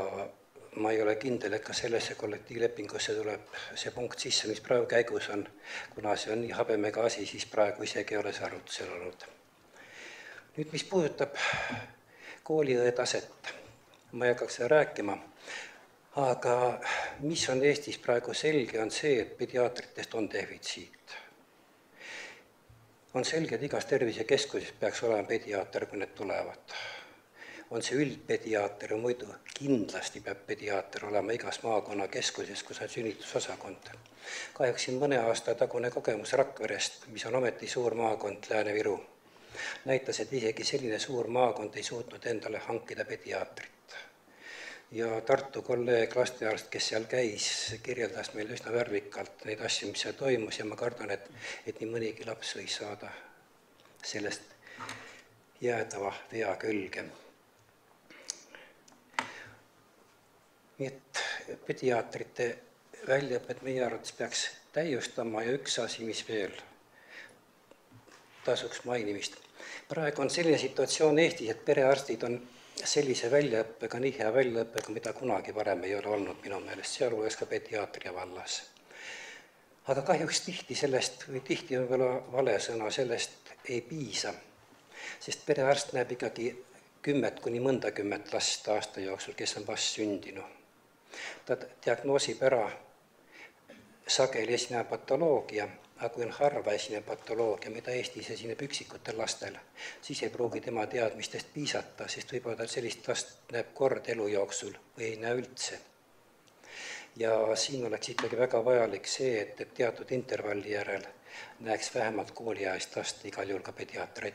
ma ei ole kindel, et ka sellesse kollektiivlepingusse tuleb see punkt sisse, mis praegu käigus on. Kuna see on nii habemega asi, siis praegu isegi ei ole see arutusel olnud. Nüüd, mis puudutab kooliõe taset, ma ei hakkaks seda rääkima, aga mis on Eestis praegu selge, on see, et pediaatritest on defitsiit. On selge, et igas tervisekeskuses peaks olema pediaater, kui need tulevad. On see üldpediaater ja muidu kindlasti peab pediaater olema igas maakonnakeskuses, kus on sünnitusosakond. Kahjuks siin mõne aasta tagune kogemus Rakverest, mis on ometi suur maakond Lääne-Viru, näitas, et isegi selline suur maakond ei suutnud endale hankida pediaatrit. Ja Tartu kolleeg lastearst, kes seal käis, kirjeldas meil üsna värvikalt neid asju, mis seal toimus ja ma kardan, et nii mõnigi laps võis saada sellest jäädava vea külge. Nii et pediaatrite väljaõpet meie arvates peaks täiustama ja üks asi, mis veel tasuks mainimist. Praegu on selline situatsioon Eestis, et perearstid on sellise väljaõppega, nii hea väljaõppega, mida kunagi varem ei ole olnud minu meelest, sealhulgas ka pediaatria vallas. Aga kahjuks tihti sellest, või tihti on veel vale sõna, sellest ei piisa, sest perearst näeb ikkagi 10 kuni mõndakümmet last aasta jooksul, kes on vast sündinu. Ta diagnoosib ära sageli esineva patoloogia, aga kui on harva esinev patoloogia, mida Eestis esineb üksikutel lastel, siis ei pruugi tema teadmistest piisata, sest võib-olla sellist last näeb kord elu jooksul või ei näe üldse. Ja siin oleks ikkagi väga vajalik see, et teatud intervalli järel näeks vähemalt kooliajalist last igal juhul ka pediaater.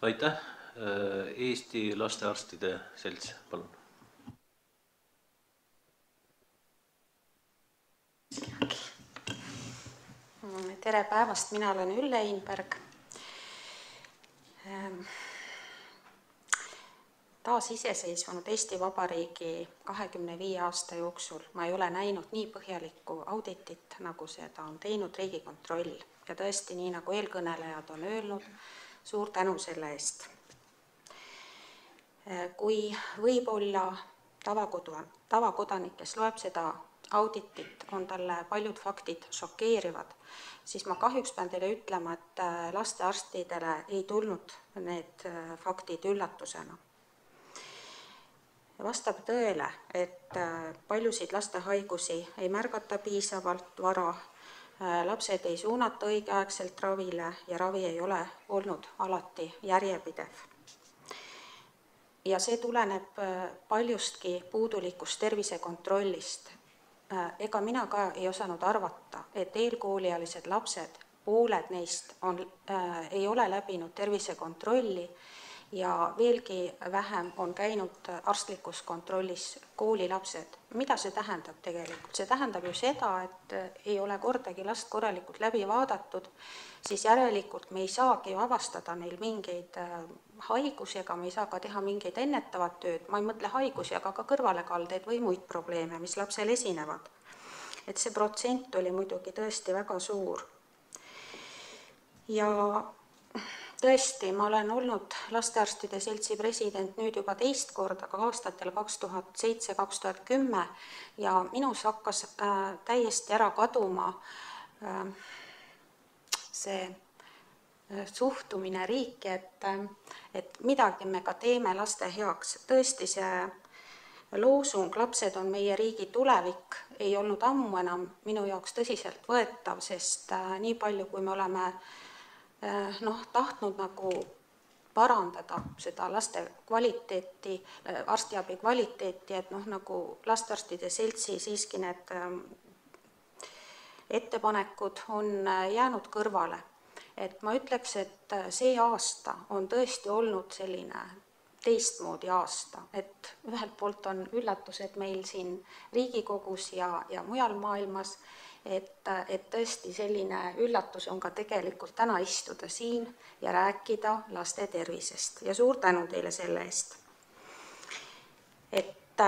Aitäh. Eesti Lastearstide Selts, palun. Tere päevast, mina olen Ülle Einberg. taasiseseisvunud Eesti Vabariigi 25 aasta jooksul ma ei ole näinud nii põhjalikku auditit, nagu seda on teinud Riigikontroll. Ja tõesti, nii nagu eelkõnelejad on öelnud, suur tänu selle eest. Kui võib-olla tavakodanik, kes loeb seda auditit, on talle paljud faktid šokeerivad, siis ma kahjuks pean teile ütlema, et lastearstidele ei tulnud need faktid üllatusena. Vastab tõele, et paljusid lastehaigusi ei märgata piisavalt vara, lapsed ei suunata õigeaegselt ravile ja ravi ei ole olnud alati järjepidev. Ja see tuleneb paljustki puudulikust tervisekontrollist. Ega mina ka ei osanud arvata, et eelkooliealised lapsed, pooled neist ei ole läbinud tervisekontrolli ja veelgi vähem on käinud arstlikus kontrollis koolilapsed. Mida see tähendab tegelikult? See tähendab ju seda, et ei ole kordagi last korralikult läbi vaadatud, siis järelikult me ei saagi avastada neil mingeid haigusi, ega me ei saa ka teha mingeid ennetavat tööd. Ma ei mõtle haigusi, aga ka kõrvalekaldeid või muid probleeme, mis lapsel esinevad. Et see protsent oli muidugi tõesti väga suur. Ja tõesti, ma olen olnud Lastearstide Seltsi president nüüd juba teist korda, ka aastatel 2007-2010 ja minus hakkas täiesti ära kaduma see suhtumine riiki, et midagi me ka teeme laste heaks. Tõesti, see loosung "Lapsed on meie riigi tulevik" ei olnud ammu enam minu jaoks tõsiselt võetav, sest nii palju, kui me oleme tahtnud nagu parandada seda laste kvaliteeti, arstiabi kvaliteeti, et nagu Lastearstide Seltsi siiski need ettepanekud on jäänud kõrvale. Et ma ütleks, et see aasta on tõesti olnud selline teistmoodi aasta, et ühelt poolt on üllatused meil siin Riigikogus ja mujal maailmas, et tõesti selline üllatus on ka tegelikult täna istuda siin ja rääkida laste tervisest ja suur tänu teile selle eest. Et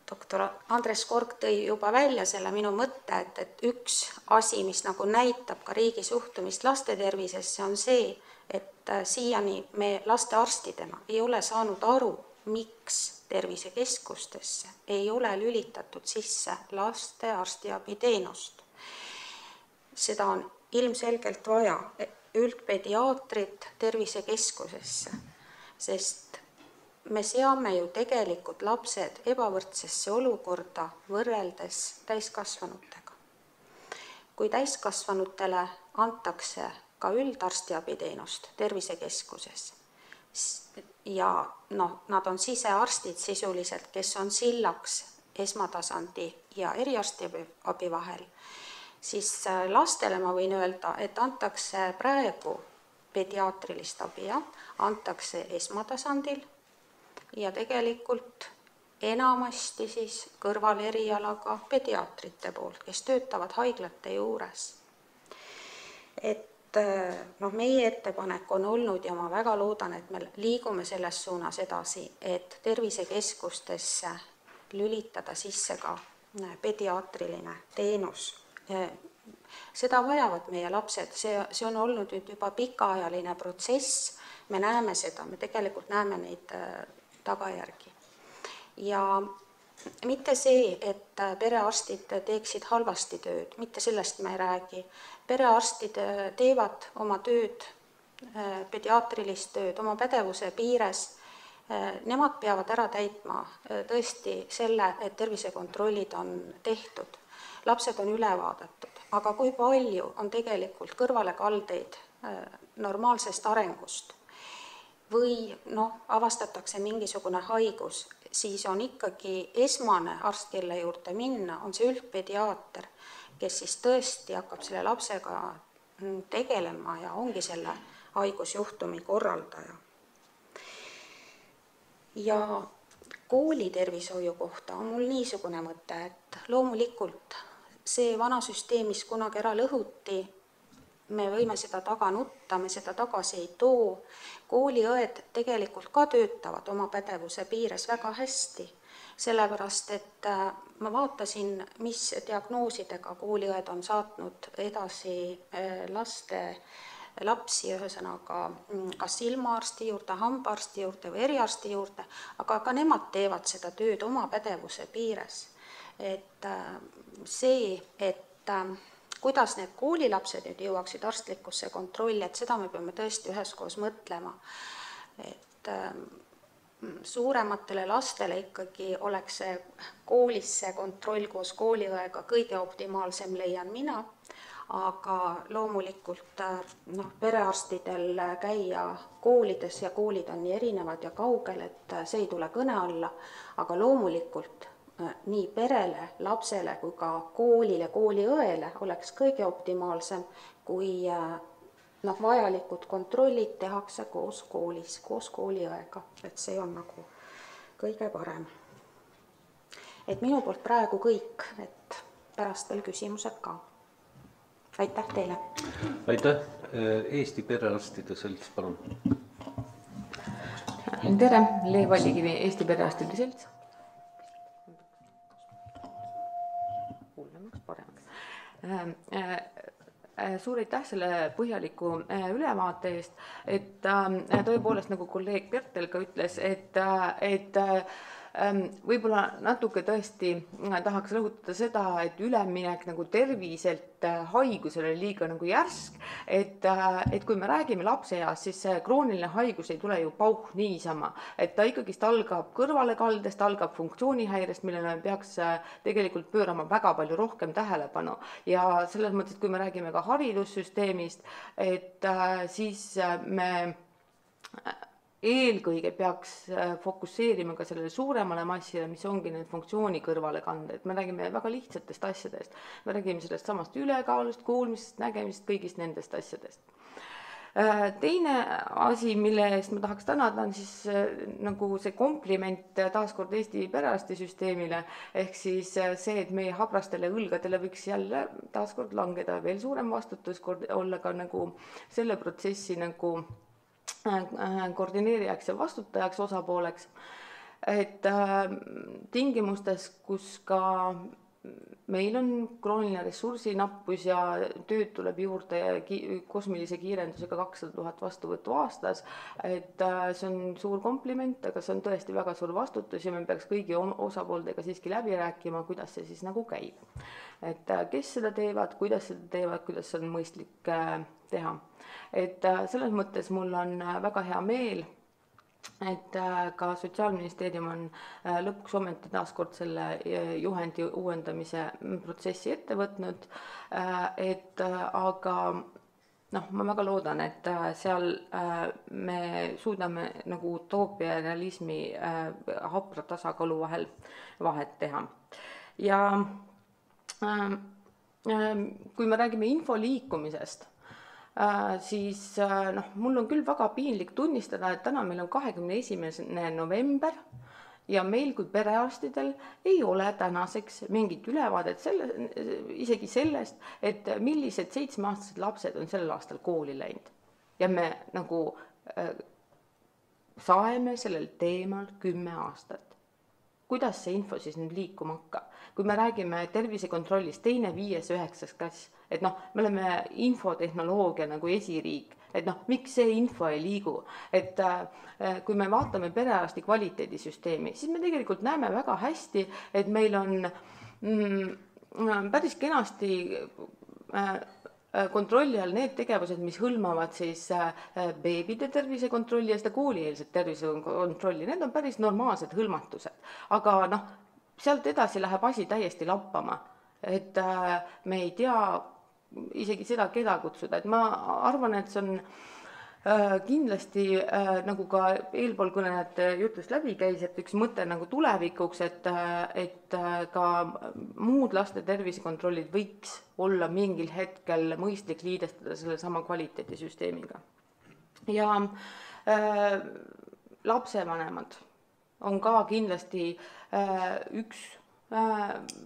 doktor Andres Korg tõi juba välja selle minu mõtte, et üks asi, mis nagu näitab ka riigi suhtumist laste tervisesse, on see, et siiani me lastearstidena ei ole saanud aru, miks tervisekeskustesse ei ole lülitatud sisse laste arstiabi teenust. Seda on ilmselgelt vaja üldpediaatrit tervisekeskusesse, sest me seame ju tegelikult lapsed ebavõrdsesse olukorda võrreldes täiskasvanutega. Kui täiskasvanutele antakse ka üldarstiabiteenust tervisekeskuses ja nad on sisearstid sisuliselt, kes on sillaks esmatasandi ja eriarstiabi vahel, siis lastele ma võin öelda, et antakse praegu pediaatrilist abi, antakse esmatasandil ja tegelikult enamasti siis kõrvalerialaga pediaatrite poolt, kes töötavad haiglate juures. Et meie ettepanek on olnud ja ma väga loodan, et me liigume selles suunas edasi, et tervisekeskustesse lülitada sisse ka pediaatriline teenus. Seda vajavad meie lapsed, see on olnud nüüd juba pikaajaline protsess, me näeme seda, me tegelikult näeme neid tagajärgi. Ja mitte see, et perearstid teeksid halvasti tööd, mitte sellest me ei räägi. Perearstid teevad oma tööd, pediaatrilist tööd, oma pädevuse piires. Nemad peavad ära täitma tõesti selle, et tervisekontrollid on tehtud. Lapsed on üle vaadatud, aga kui palju on tegelikult kõrvalekaldeid normaalsest arengust või avastatakse mingisugune haigus, siis on ikkagi esmane arst, kelle juurde minna, on see üldpediaater, kes siis tõesti hakkab selle lapsega tegelema ja ongi selle haigusjuhtumi korraldaja. Ja kooli tervishoiu kohta on mul niisugune mõte, et loomulikult see vana süsteem, mis kunagi ära lõhuti, me võime seda taga nutta, me seda tagasi ei too. Kooliõed tegelikult ka töötavad oma pädevuse piires väga hästi, sellepärast et ma vaatasin, mis diagnoosidega kooliõed on saatnud edasi lapsi, ühesõnaga kas silmaarsti juurde, hambaarsti juurde või eriarsti juurde, aga ka nemad teevad seda tööd oma pädevuse piires. Et see, et kuidas need koolilapsed nüüd jõuaksid arstlikusse kontrolli, et seda me peame tõesti üheskoos mõtlema. Et suurematele lastele ikkagi oleks see koolis see kontroll koos kooliõega kõige optimaalsem, leian mina, aga loomulikult perearstidel käia koolides ja koolid on nii erinevad ja kaugel, et see ei tule kõne alla, aga loomulikult nii perele, lapsele kui ka koolile, kooliõele oleks kõige optimaalsem, kui vajalikud kontrollid tehakse koos koolis, koos kooliõega, et see on nagu kõige parem. Et minu poolt praegu kõik, et pärast veel küsimused ka. Aitäh teile! Aitäh! Eesti Perearstide Selts, palun! Tere! Lee Vallikivi, Eesti Perearstide Selts. Suur aitäh selle põhjaliku ülevaate eest, et tõepoolest nagu kolleeg Bertel ka ütles, et võib-olla natuke tõesti tahaks rõhutada seda, et üleminek nagu terviselt haigusele liiga nagu järsk, et kui me räägime lapseeas, siis see krooniline haigus ei tule ju pauh niisama, et ta ikkagist algab kõrvalekaldest, algab funktsioonihäirest, millele me peaks tegelikult pöörama väga palju rohkem tähelepanu. Ja selles mõttes, et kui me räägime ka haridussüsteemist, et siis me eelkõige peaks fokusseerima ka sellele suuremale massile, mis ongi need funktsiooni kõrvalekanded. Me räägime väga lihtsatest asjadest. Me räägime sellest samast ülekaalust, kuulmisest, nägemisest, kõigist nendest asjadest. Teine asi, mille eest ma tahaks tänada, on siis nagu see kompliment taaskord Eesti perearstisüsteemile, ehk siis see, et meie habrastele õlgadele võiks jälle taaskord langeda veel suurem vastutus, olla ka nagu selle protsessi nagu koordineerijaks ja vastutajaks osapooleks, et tingimustes, kus ka meil on krooniline ressursinappus ja tööd tuleb juurde kosmilise kiirendusega 200 000 vastuvõttu aastas, et see on suur kompliment, aga see on tõesti väga suur vastutus ja me peaks kõigi osapooltega siiski läbi rääkima, kuidas see siis nagu käib. Et kes seda teevad, kuidas on mõistlik teha. Et selles mõttes mul on väga hea meel, et ka Sotsiaalministeerium on lõpuks ometi taaskord selle juhendi uuendamise protsessi ette võtnud, aga ma väga loodan, et seal me suudame nagu utoopia ja realismi hapra tasakaalu vahel vahet teha. Ja kui me räägime info liikumisest, siis mul on küll väga piinlik tunnistada, et täna meil on 21. november ja meil kui perearstidel ei ole tänaseks mingit ülevaadet isegi sellest, et millised 7-aastased lapsed on sellel aastal kooli läinud. Ja me nagu saeme sellel teemal 10 aastat. Kuidas see info siis nüüd liikuma hakkab? Kui me räägime tervisekontrollist 2., 5., 9. klass, et me oleme infotehnoloogia nagu esiriik, et miks see info ei liigu? Et kui me vaatame perearsti kvaliteedisüsteemi, siis me tegelikult näeme väga hästi, et meil on päris kenasti kontrolli all need tegevused, mis hõlmavad siis beebide tervisekontrolli ja seda koolieelset tervisekontrolli. Need on päris normaalsed hõlmatused, aga sealt edasi läheb asi täiesti lappama, et me ei tea isegi seda, keda kutsuda. Et ma arvan, et see on kindlasti, nagu ka eelpool kõnelejate jutust läbi käis, et üks mõte nagu tulevikuks, et ka muud laste tervisekontrollid võiks olla mingil hetkel mõistlik liidestada selle sama kvaliteedisüsteemiga. Ja lapsevanemad on ka kindlasti üks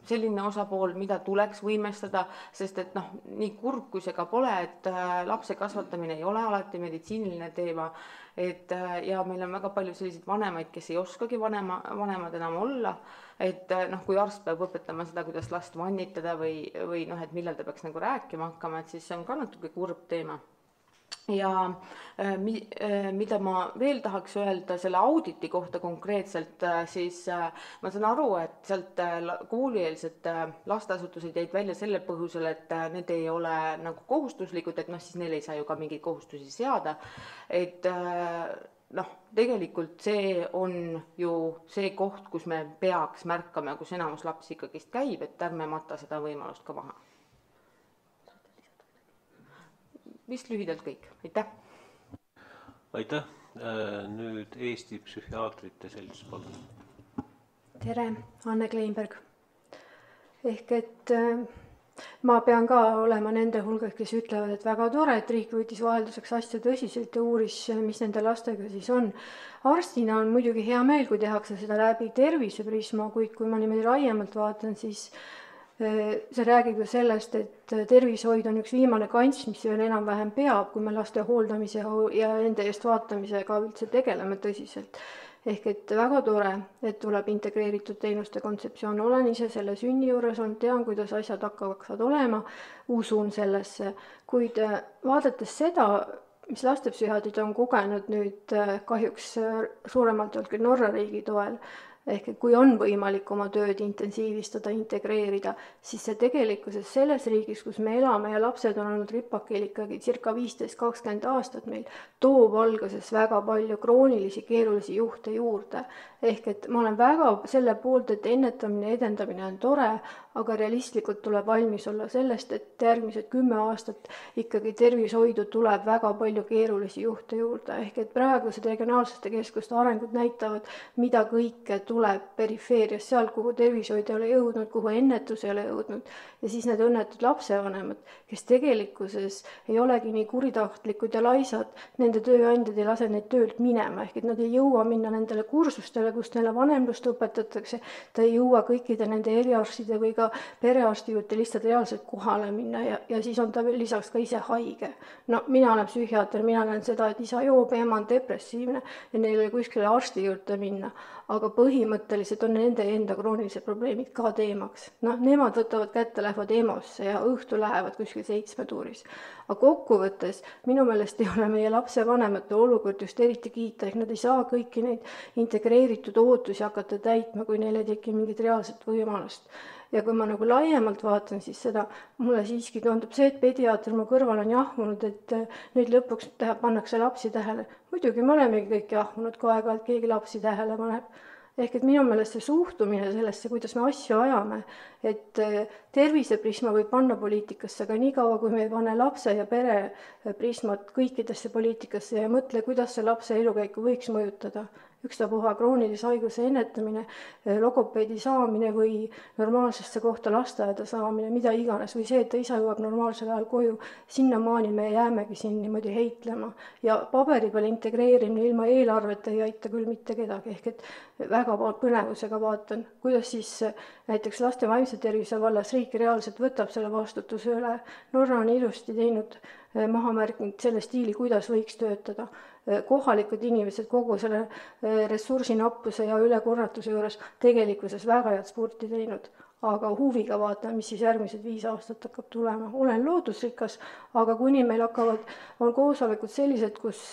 selline osapool, mida tuleks võimestada, sest et noh, nii kurb kui see ka pole, et lapse kasvatamine ei ole alati meditsiiniline teema, ja meil on väga palju selliseid vanemaid, kes ei oskagi vanemad enam olla, et noh, kui arst peab õpetama seda, kuidas last vannitada või noh, et millal ta peaks nagu rääkima hakkama, et siis see on ka natuke kurb teema. Ja mida ma veel tahaks öelda selle auditi kohta konkreetselt, siis ma saan aru, et sealt koolieelsed lasteasutused jäid välja selle põhjusel, et need ei ole nagu kohustuslikud, et noh, siis neil ei saa ju ka mingeid kohustusi seada, et noh, tegelikult see on ju see koht, kus me peaks märkama, kus enamus lapsi ikkagist käib, et ärme mata seda võimalust ka maha. Vist lühidalt kõik, aitäh! Aitäh! Nüüd Eesti Psühhiaatrite Selts, palun. Tere, Anne Kleinberg. Ehk et ma pean ka olema nende hulgas, kes ütlevad, et väga tore, et riik võttis vahelduseks asja tõsiselt ja uuris, mis nende lastega siis on. Arstina on muidugi hea meel, kui tehakse seda läbi terviseprisma, kuid kui ma niimoodi laiemalt vaatan, siis see räägib ju sellest, et tervishoid on üks viimane kants, mis veel enam-vähem peab, kui me laste hooldamise ja nende eest vaatamisega üldse tegeleme tõsiselt. Ehk et väga tore, et tuleb integreeritud teenuste kontseptsioon. Olen ise selle sünni juures olnud, tean, kuidas asjad hakkavad olema, usun sellesse. Kuid vaadates seda, mis lastepsühhiaatrid on kogenud nüüd kahjuks suuremalt olnud küll Norra riigi toel, ehk kui on võimalik oma tööd intensiivistada, integreerida, siis see tegelikkuses selles riigis, kus me elame ja lapsed on olnud ripakil ikkagi circa 15-20 aastat meil, toob alguses väga palju kroonilisi keerulisi juhte juurde. Ehk et ma olen väga selle poolt, et ennetamine, edendamine on tore, aga realistlikult tuleb valmis olla sellest, et järgmised 10 aastat ikkagi tervishoidu tuleb väga palju keerulisi juhte juurde. Ehk et praegused regionaalsete keskuste arengud näitavad, mida kõike tuleb perifeerias, seal, kuhu tervishoid ei ole jõudnud, kuhu ennetus ei ole jõudnud. Ja siis need õnnetud lapsevanemad, kes tegelikkuses ei olegi nii kuritahtlikud ja laisad, nende tööandjad ei lase neid töölt minema, ehk et nad ei jõua minna nendele kursustele, kus neile vanemlust õpetatakse, ta ei jõua kõikide nende eriarstide või ka perearsti juurde lihtsalt reaalselt kohale minna ja siis on ta veel lisaks ka ise haige. No mina olen psühhiaater, mina näen seda, et isa joob, ema on depressiivne ja neil ei kuskile arsti juurde minna, aga põhimõtteliselt on nende enda kroonilised probleemid ka teemaks. Noh, nemad võtavad kätte, lähevad EMO-sse ja õhtu lähevad kuskil 7 tuuris. Aga kokkuvõttes minu meelest ei ole meie lapsevanemate olukord just eriti kiita, ehk nad ei saa kõiki neid integreeritud ootusi hakata täitma, kui neil ei teki mingit reaalset võimalust. Ja kui ma nagu laiemalt vaatan, siis seda mulle siiski tundub see, et pediaater mu kõrval on jahmunud, et nüüd lõpuks pannakse lapsi tähele. Muidugi me olemegi kõik jahmunud, kui aeg-ajalt keegi lapsi tähele paneb. Ehk et minu meelest see suhtumine sellesse, kuidas me asju ajame, et terviseprisma võib panna poliitikasse, aga nii kaua, kui me ei pane lapse ja pere prismat kõikidesse poliitikasse ja mõtle, kuidas see lapse elukäiku võiks mõjutada. Ükstapuha kroonilise haiguse ennetamine, logopeedi saamine või normaalsesse kohta lasteaeda saamine, mida iganes, või see, et ta isa jõuab normaalsel ajal koju, sinnamaani me jäämegi siin niimoodi heitlema. Ja paberi peal integreerimine ilma eelarveta ei aita küll mitte kedagi, ehk et väga põnevusega vaatan, kuidas siis näiteks laste vaimse tervise vallas riik reaalselt võtab selle vastutuse üle. Norra on ilusti teinud maha märkinud selle stiili, kuidas võiks töötada. Kohalikud inimesed kogu selle ressursinappuse ja ülekorratuse juures tegelikkuses väga head sporti teinud, aga huviga vaatan, mis siis järgmised 5 aastat hakkab tulema. Olen loodusrikas, aga kuni meil on koosolekud sellised, kus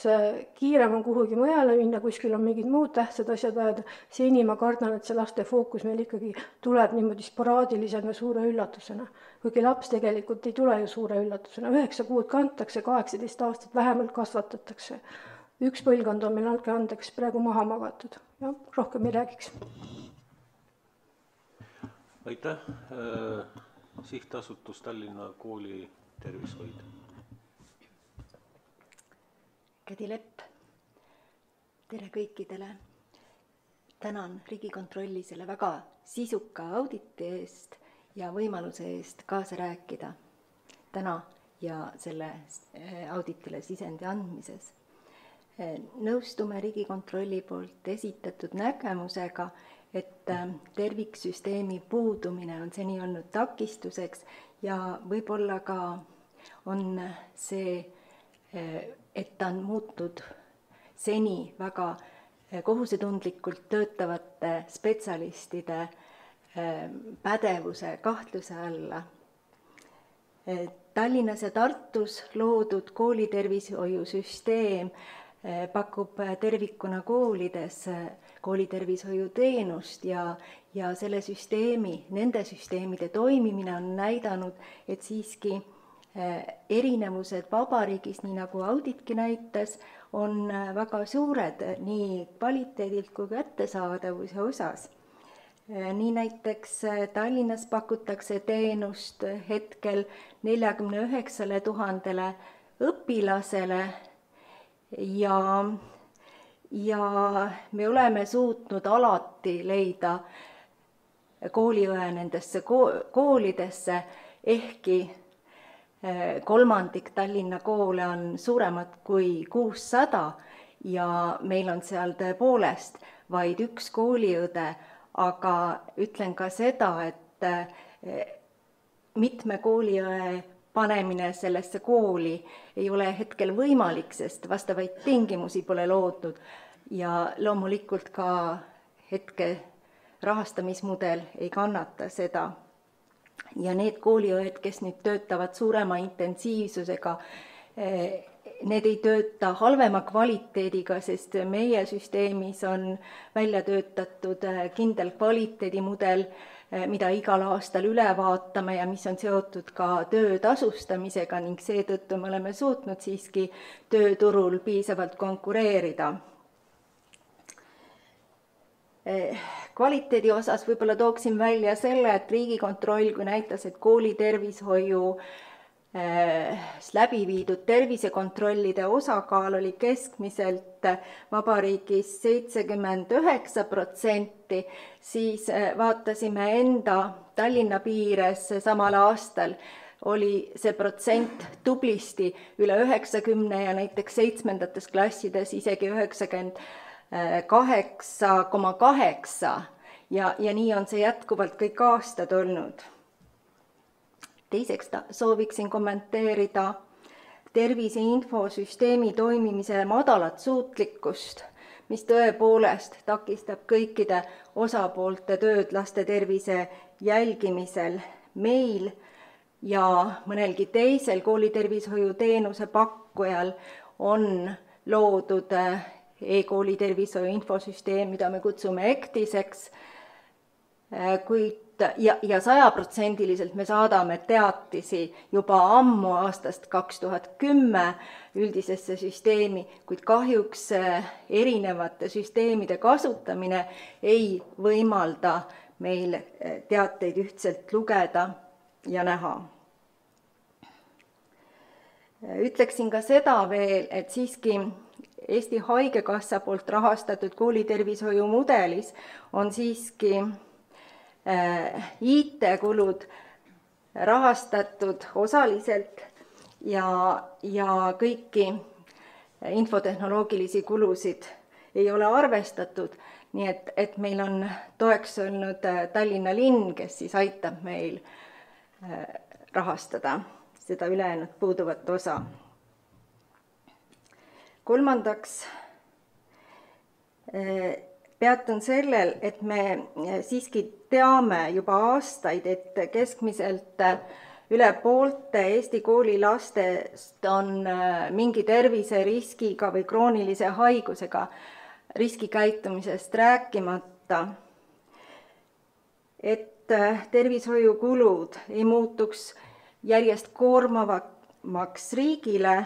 kiirem on kuhugi mujale minna, kuskil on mingid muud tähtsad asjad ajada, seni ma kardan, et see laste fookus meil ikkagi tuleb niimoodi sporaadilisena suure üllatusena. Kuigi laps tegelikult ei tule ju suure üllatusena. 9 kuud kantakse, 18 aastat vähemalt kasvatatakse. Üks põlvkond on meil andke andeks praegu maha magatud. Ja rohkem ei räägiks. Aitäh. Sihtasutus Tallinna kooli tervishoid. Kädi Lepp. Tere kõikidele. Tänan Riigikontrolli selle väga sisuka auditi eest ja võimaluse eest kaasa rääkida täna ja selle auditile sisendi andmises. nõustume Riigikontrolli poolt esitatud nägemusega, et terviksüsteemi puudumine on seni olnud takistuseks ja võib-olla ka on see, et ta on muutnud seni väga kohusetundlikult töötavate spetsialistide pädevuse kahtluse alla. Tallinnas ja Tartus loodud koolitervishoiusüsteem pakub tervikuna koolides koolitervishoiuteenust ja selle süsteemi, nende süsteemide toimimine on näidanud, et siiski erinevused vabariigis, nii nagu auditki näitas, on väga suured nii kvaliteedilt kui kättesaadavuse osas. Nii näiteks Tallinnas pakutakse teenust hetkel 49 000 õpilasele ja me oleme suutnud alati leida kooliõe nendesse koolidesse, ehkki kolmandik Tallinna koole on suuremad kui 600 ja meil on seal tõepoolest vaid üks kooliõde, aga ütlen ka seda, et mitme kooliõe panemine sellesse kooli ei ole hetkel võimalik, sest vastavaid tingimusi pole loodud ja loomulikult ka hetke rahastamismudel ei kannata seda. Ja need kooliõed, kes nüüd töötavad suurema intensiivsusega, need ei tööta halvema kvaliteediga, sest meie süsteemis on välja töötatud kindel kvaliteedimudel, mida igal aastal üle vaatame ja mis on seotud ka töö tasustamisega ning seetõttu me oleme suutnud siiski tööturul piisavalt konkureerida. Kvaliteedi osas võib-olla tooksin välja selle, et Riigikontroll, kui näitas, et koolitervishoiu läbi viidud tervisekontrollide osakaal oli keskmiselt vabariigis 79%, siis vaatasime enda Tallinna piires samal aastal oli see protsent tublisti üle 90 ja näiteks 7. klassides isegi 98,8 ja nii on see jätkuvalt kõik aastad olnud. Teiseks sooviksin kommenteerida tervise infosüsteemi toimimise madalat suutlikkust, mis tõepoolest takistab kõikide osapoolte tööd laste tervise jälgimisel meil ja mõnelgi teisel koolitervishoiuteenuse pakkujal on loodud e-kooli tervishoiu infosüsteem, mida me kutsume ECTIS-eks, kuid ja 100% me saadame teatisi juba ammu aastast 2010 üldisesse süsteemi, kuid kahjuks erinevate süsteemide kasutamine ei võimalda meil teateid ühtselt lugeda ja näha. Ütleksin ka seda veel, et siiski Eesti Haigekassa poolt rahastatud koolitervishoiu mudelis on siiski IT-kulud rahastatud osaliselt ja kõiki infotehnoloogilisi kulusid ei ole arvestatud, nii et meil on toeks olnud Tallinna linn, kes siis aitab meil rahastada seda ülejäänud puuduvat osa. Kolmandaks peatun sellel, et me siiski teame juba aastaid, et keskmiselt üle poolte Eesti koolilastest on mingi terviseriskiga või kroonilise haigusega, riskikäitumisest rääkimata, et tervishoiukulud ei muutuks järjest koormavamaks riigile,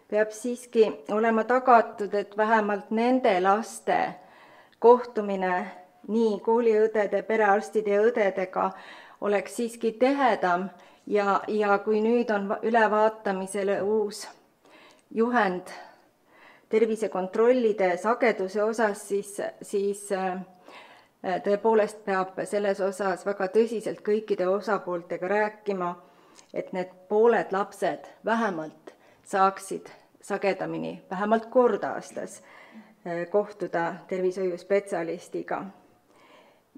peab siiski olema tagatud, et vähemalt nende laste kohtumine nii kooliõdede, perearstide ja õdedega oleks siiski tihedam ja kui nüüd on ülevaatamisele uus juhend tervisekontrollide sageduse osas, siis tõepoolest peab selles osas väga tõsiselt kõikide osapooltega rääkima, et need pooled lapsed vähemalt saaksid sagedamini, vähemalt kord aastas kohtuda tervishoiuspetsialistiga.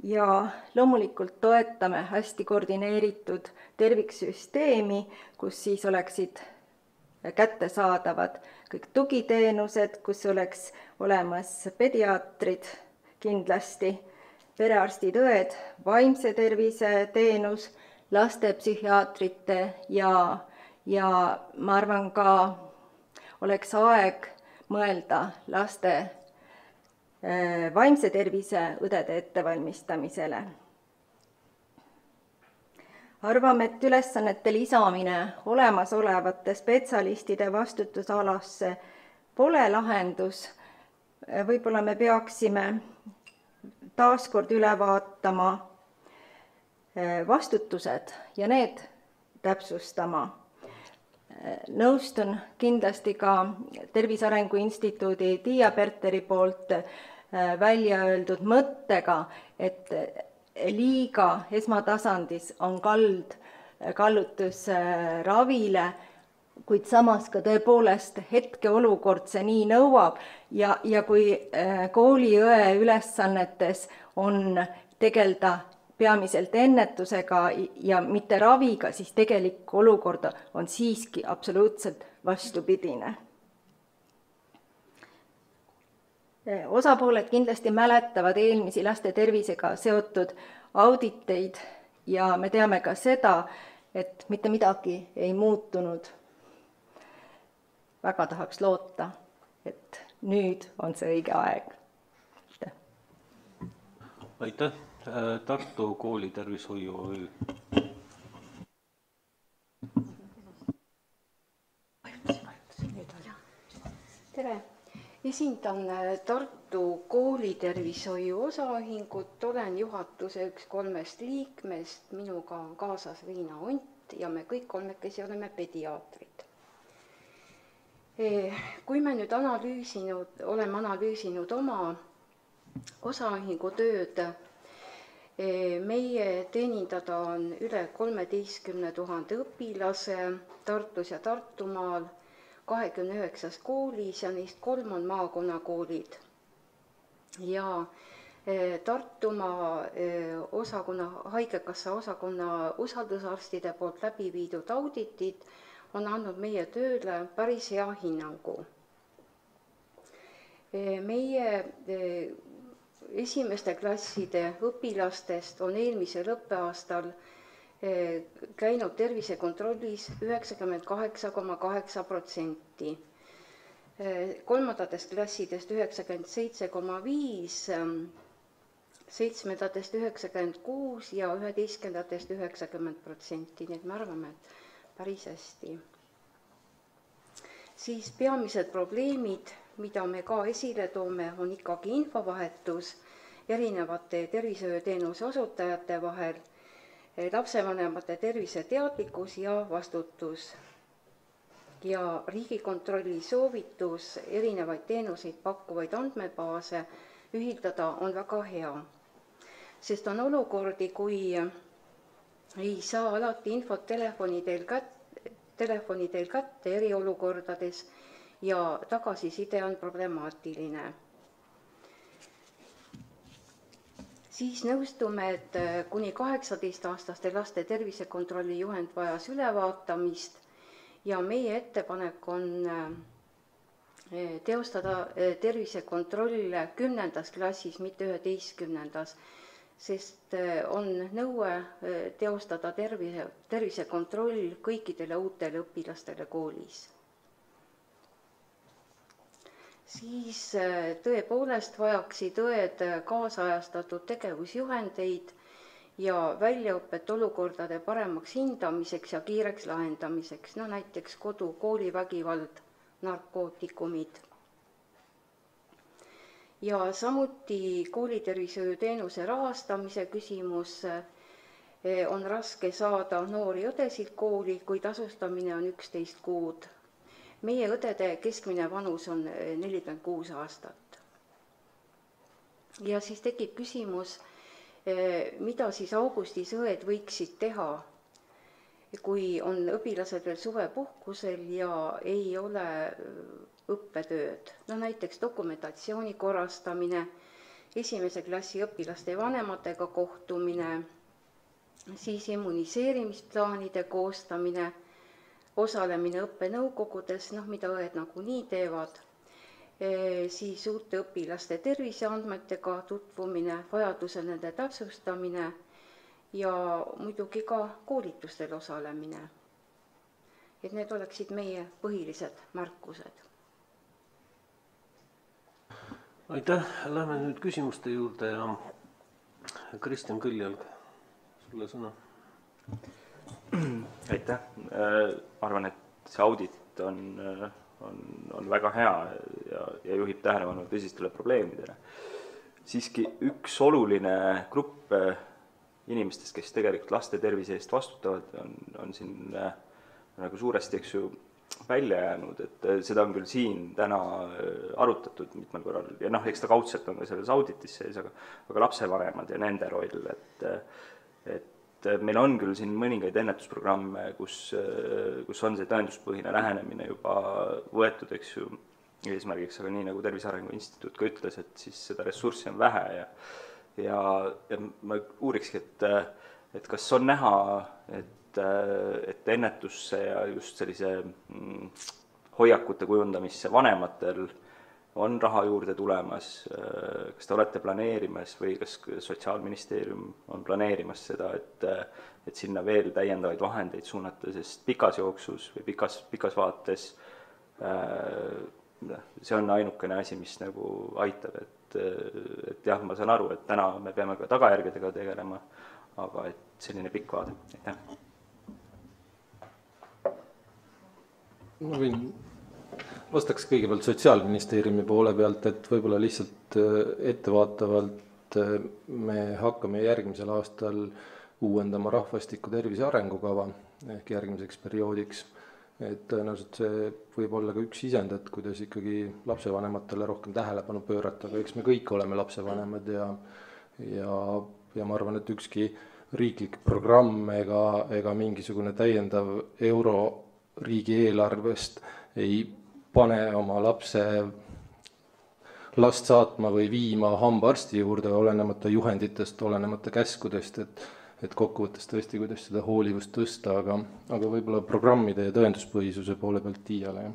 Ja loomulikult toetame hästi koordineeritud terviksüsteemi, kus siis oleksid kättesaadavad kõik tugiteenused, kus oleks olemas pediaatrid kindlasti, perearstid, õed, vaimse tervise teenus, lastepsühhiaatrite ja ma arvan ka oleks aeg mõelda laste vaimse tervise õdede ettevalmistamisele. Arvame, et ülesannete lisamine olemasolevate spetsialistide vastutusalasse pole lahendus. Võib-olla me peaksime taaskord üle vaatama vastutused ja need täpsustama. Nõustun kindlasti ka Tervise Arengu Instituudi Tiia Perteri poolt välja öeldud mõttega, et liiga esmatasandis on kallutus ravile, kuid samas ka tõepoolest hetkeolukord see nii nõuab ja kui kooliõe ülesannetes on tegelda peamiselt ennetusega ja mitte raviga, siis tegelik olukord on siiski absoluutselt vastupidine. Osapooled kindlasti mäletavad eelmisi laste tervisega seotud auditeid ja me teame ka seda, et mitte midagi ei muutunud. Väga tahaks loota, et nüüd on see õige aeg. Aitäh! Tartu kooli tervishoiu Tere! Esindan Tartu kooli tervishoiu osaühingut, olen juhatuse üks 3 liikmest, minuga on kaasas Riina Ont ja me kõik 3 oleme pediaatrid. Kui me nüüd oleme analüüsinud oma osaühingu tööd, meie teenindada on üle 13 000 õpilase Tartus ja Tartumaal 29 koolis ja neist 3 on maakonnakoolid. Ja Tartumaa haigekassa osakonna usaldusarstide poolt läbi viidud auditid on andnud meie tööle päris hea hinnangu. Meie esimeste klasside õpilastest on eelmisel õppeaastal käinud tervisekontrollis 98,8%, kolmandatest klassidest 97,5%, 7. 96% ja 11. 90%, nii et me arvame, et päris hästi. Siis peamised probleemid, mida me ka esile toome, on ikkagi infovahetus erinevate tervishoiuteenuse osutajate vahel, lapsevanemate terviseteadlikkus ja vastutus. Ja Riigikontrolli soovitus erinevaid teenuseid pakkuvaid andmebaase ühildada on väga hea, sest on olukordi, kui ei saa alati infot telefoni teel kätte eriolukordades ja tagasiside on problemaatiline. Siis nõustume, et kuni 18-aastaste laste tervisekontrolli juhend vajas ülevaatamist ja meie ettepanek on teostada tervisekontrolle 10. klassis, mitte 11. Sest on nõue teostada tervisekontroll kõikidele uutele õpilastele koolis. Siis tõepoolest vajaksid õed kaasajastatud tegevusjuhendeid ja väljaõpet olukordade paremaks hindamiseks ja kiireks lahendamiseks, no näiteks koolivägivald, narkootikumid. Ja samuti koolitervishoiuteenuse rahastamise küsimus on raske saada noori õdesid kooli, kui tasustamine on 11 kuud. Meie õdede keskmine vanus on 46 aastat. Ja siis tekib küsimus, mida siis augustis õed võiksid teha. kui on õpilased veel suvepuhkusel ja ei ole õppetööd. No näiteks dokumentatsiooni korrastamine, esimese klassi õpilaste ja vanematega kohtumine, siis immuniseerimisplaanide koostamine, osalemine õppenõukogudes, mida õed nagunii teevad, siis uute õpilaste terviseandmetega tutvumine, vajadusel nende täpsustamine ja muidugi ka koolitustel osalemine. Et need oleksid meie põhilised märkused. Aitäh, lähme nüüd küsimuste juurde ja Kristjan Kõljalg, sulle sõna. Aitäh, arvan, et see audit on väga hea ja juhib tähelepanu tõsistele probleemidele. Siiski üks oluline grupp inimestest, kes tegelikult laste tervise eest vastutavad, on siin nagu suuresti välja jäänud, et seda on küll siin täna arutatud mitmel korral ja eks ta kaudselt on ka selles auditis sees, aga lapsevanemad ja nende roll, et meil on küll siin mõningaid ennetusprogramme, kus on see tõenduspõhine lähenemine juba võetud, eesmärgiks, aga nii nagu Tervise Arengu Instituut ka ütles, et siis seda ressurssi on vähe ja ma uurikski, et kas on näha, et ennetusse ja just sellise hoiakute kujundamisse vanematel on raha juurde tulemas, kas te olete planeerimas või kas Sotsiaalministeerium on planeerimas seda, et sinna veel täiendavaid vahendeid suunata, sest pikas jooksus või pikas vaates see on ainukene asi, mis nagu aitab, et jah, ma saan aru, et täna me peame ka tagajärgedega tegelema, aga et selline pikk vaade. Aitäh. Ma võin vastaks kõigepealt Sotsiaalministeeriumi poole pealt, et võib-olla lihtsalt ettevaatavalt me hakkame järgmisel aastal uuendama rahvastiku tervise arengukava ehk järgmiseks perioodiks. Et tõenäoliselt see võib olla ka üks sisend, et kuidas ikkagi lapsevanematele rohkem tähelepanu pöörata, aga eks me kõik oleme lapsevanemad ja ma arvan, et ükski riiklik programm ega mingisugune täiendav euro riigieelarvest ei pane oma last saatma või viima hambaarsti juurde, olenemata juhenditest, olenemata käskudest, et kokkuvõttes tõesti, kuidas seda hoolivust tõsta, aga võib-olla programmide ja tõenduspõhisuse poole pealt Tiiale.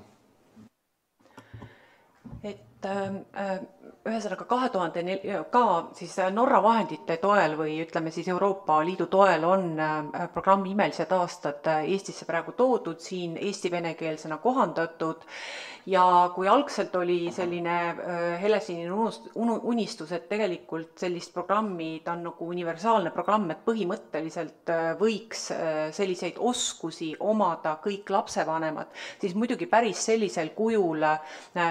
Et ühesõnaga 2004 ka siis Norra vahendite toel või ütleme siis Euroopa Liidu toel on programmi Imelised aastad Eestisse praegu toodud, siin eesti venekeelsena kohandatud ja kui algselt oli selline helesinine unistus, et tegelikult sellist programmi, ta on nagu universaalne programm, et põhimõtteliselt võiks selliseid oskusi omada kõik lapsevanemad, siis muidugi päris sellisel kujul,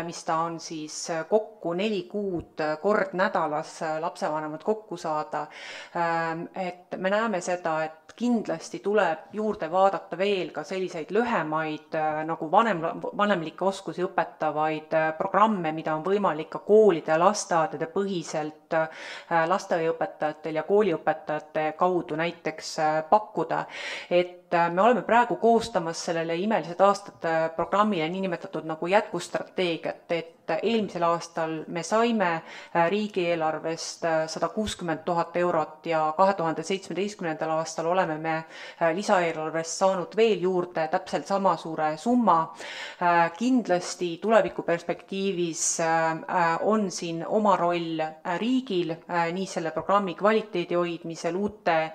mis ta on siis kokku 4 kuud kord nädalas lapsevanemad kokku saada, et me näeme seda, et kindlasti tuleb juurde vaadata veel ka selliseid lühemaid nagu vanemlikke oskusi õpetavaid programme, mida on võimalik ka koolide ja lasteaedade põhiselt lasteaiaõpetajatel ja kooliõpetajate kaudu näiteks pakkuda, et me oleme praegu koostamas sellele Imelised aastad programmile niinimetatud nagu jätkustrateegiat, et eelmisel aastal me saime riigieelarvest 160 000 eurot ja 2017. aastal oleme me lisaeelarvest saanud veel juurde täpselt sama suure summa. Kindlasti tulevikuperspektiivis on siin oma roll riigil nii selle programmi kvaliteedi hoidmisel, uute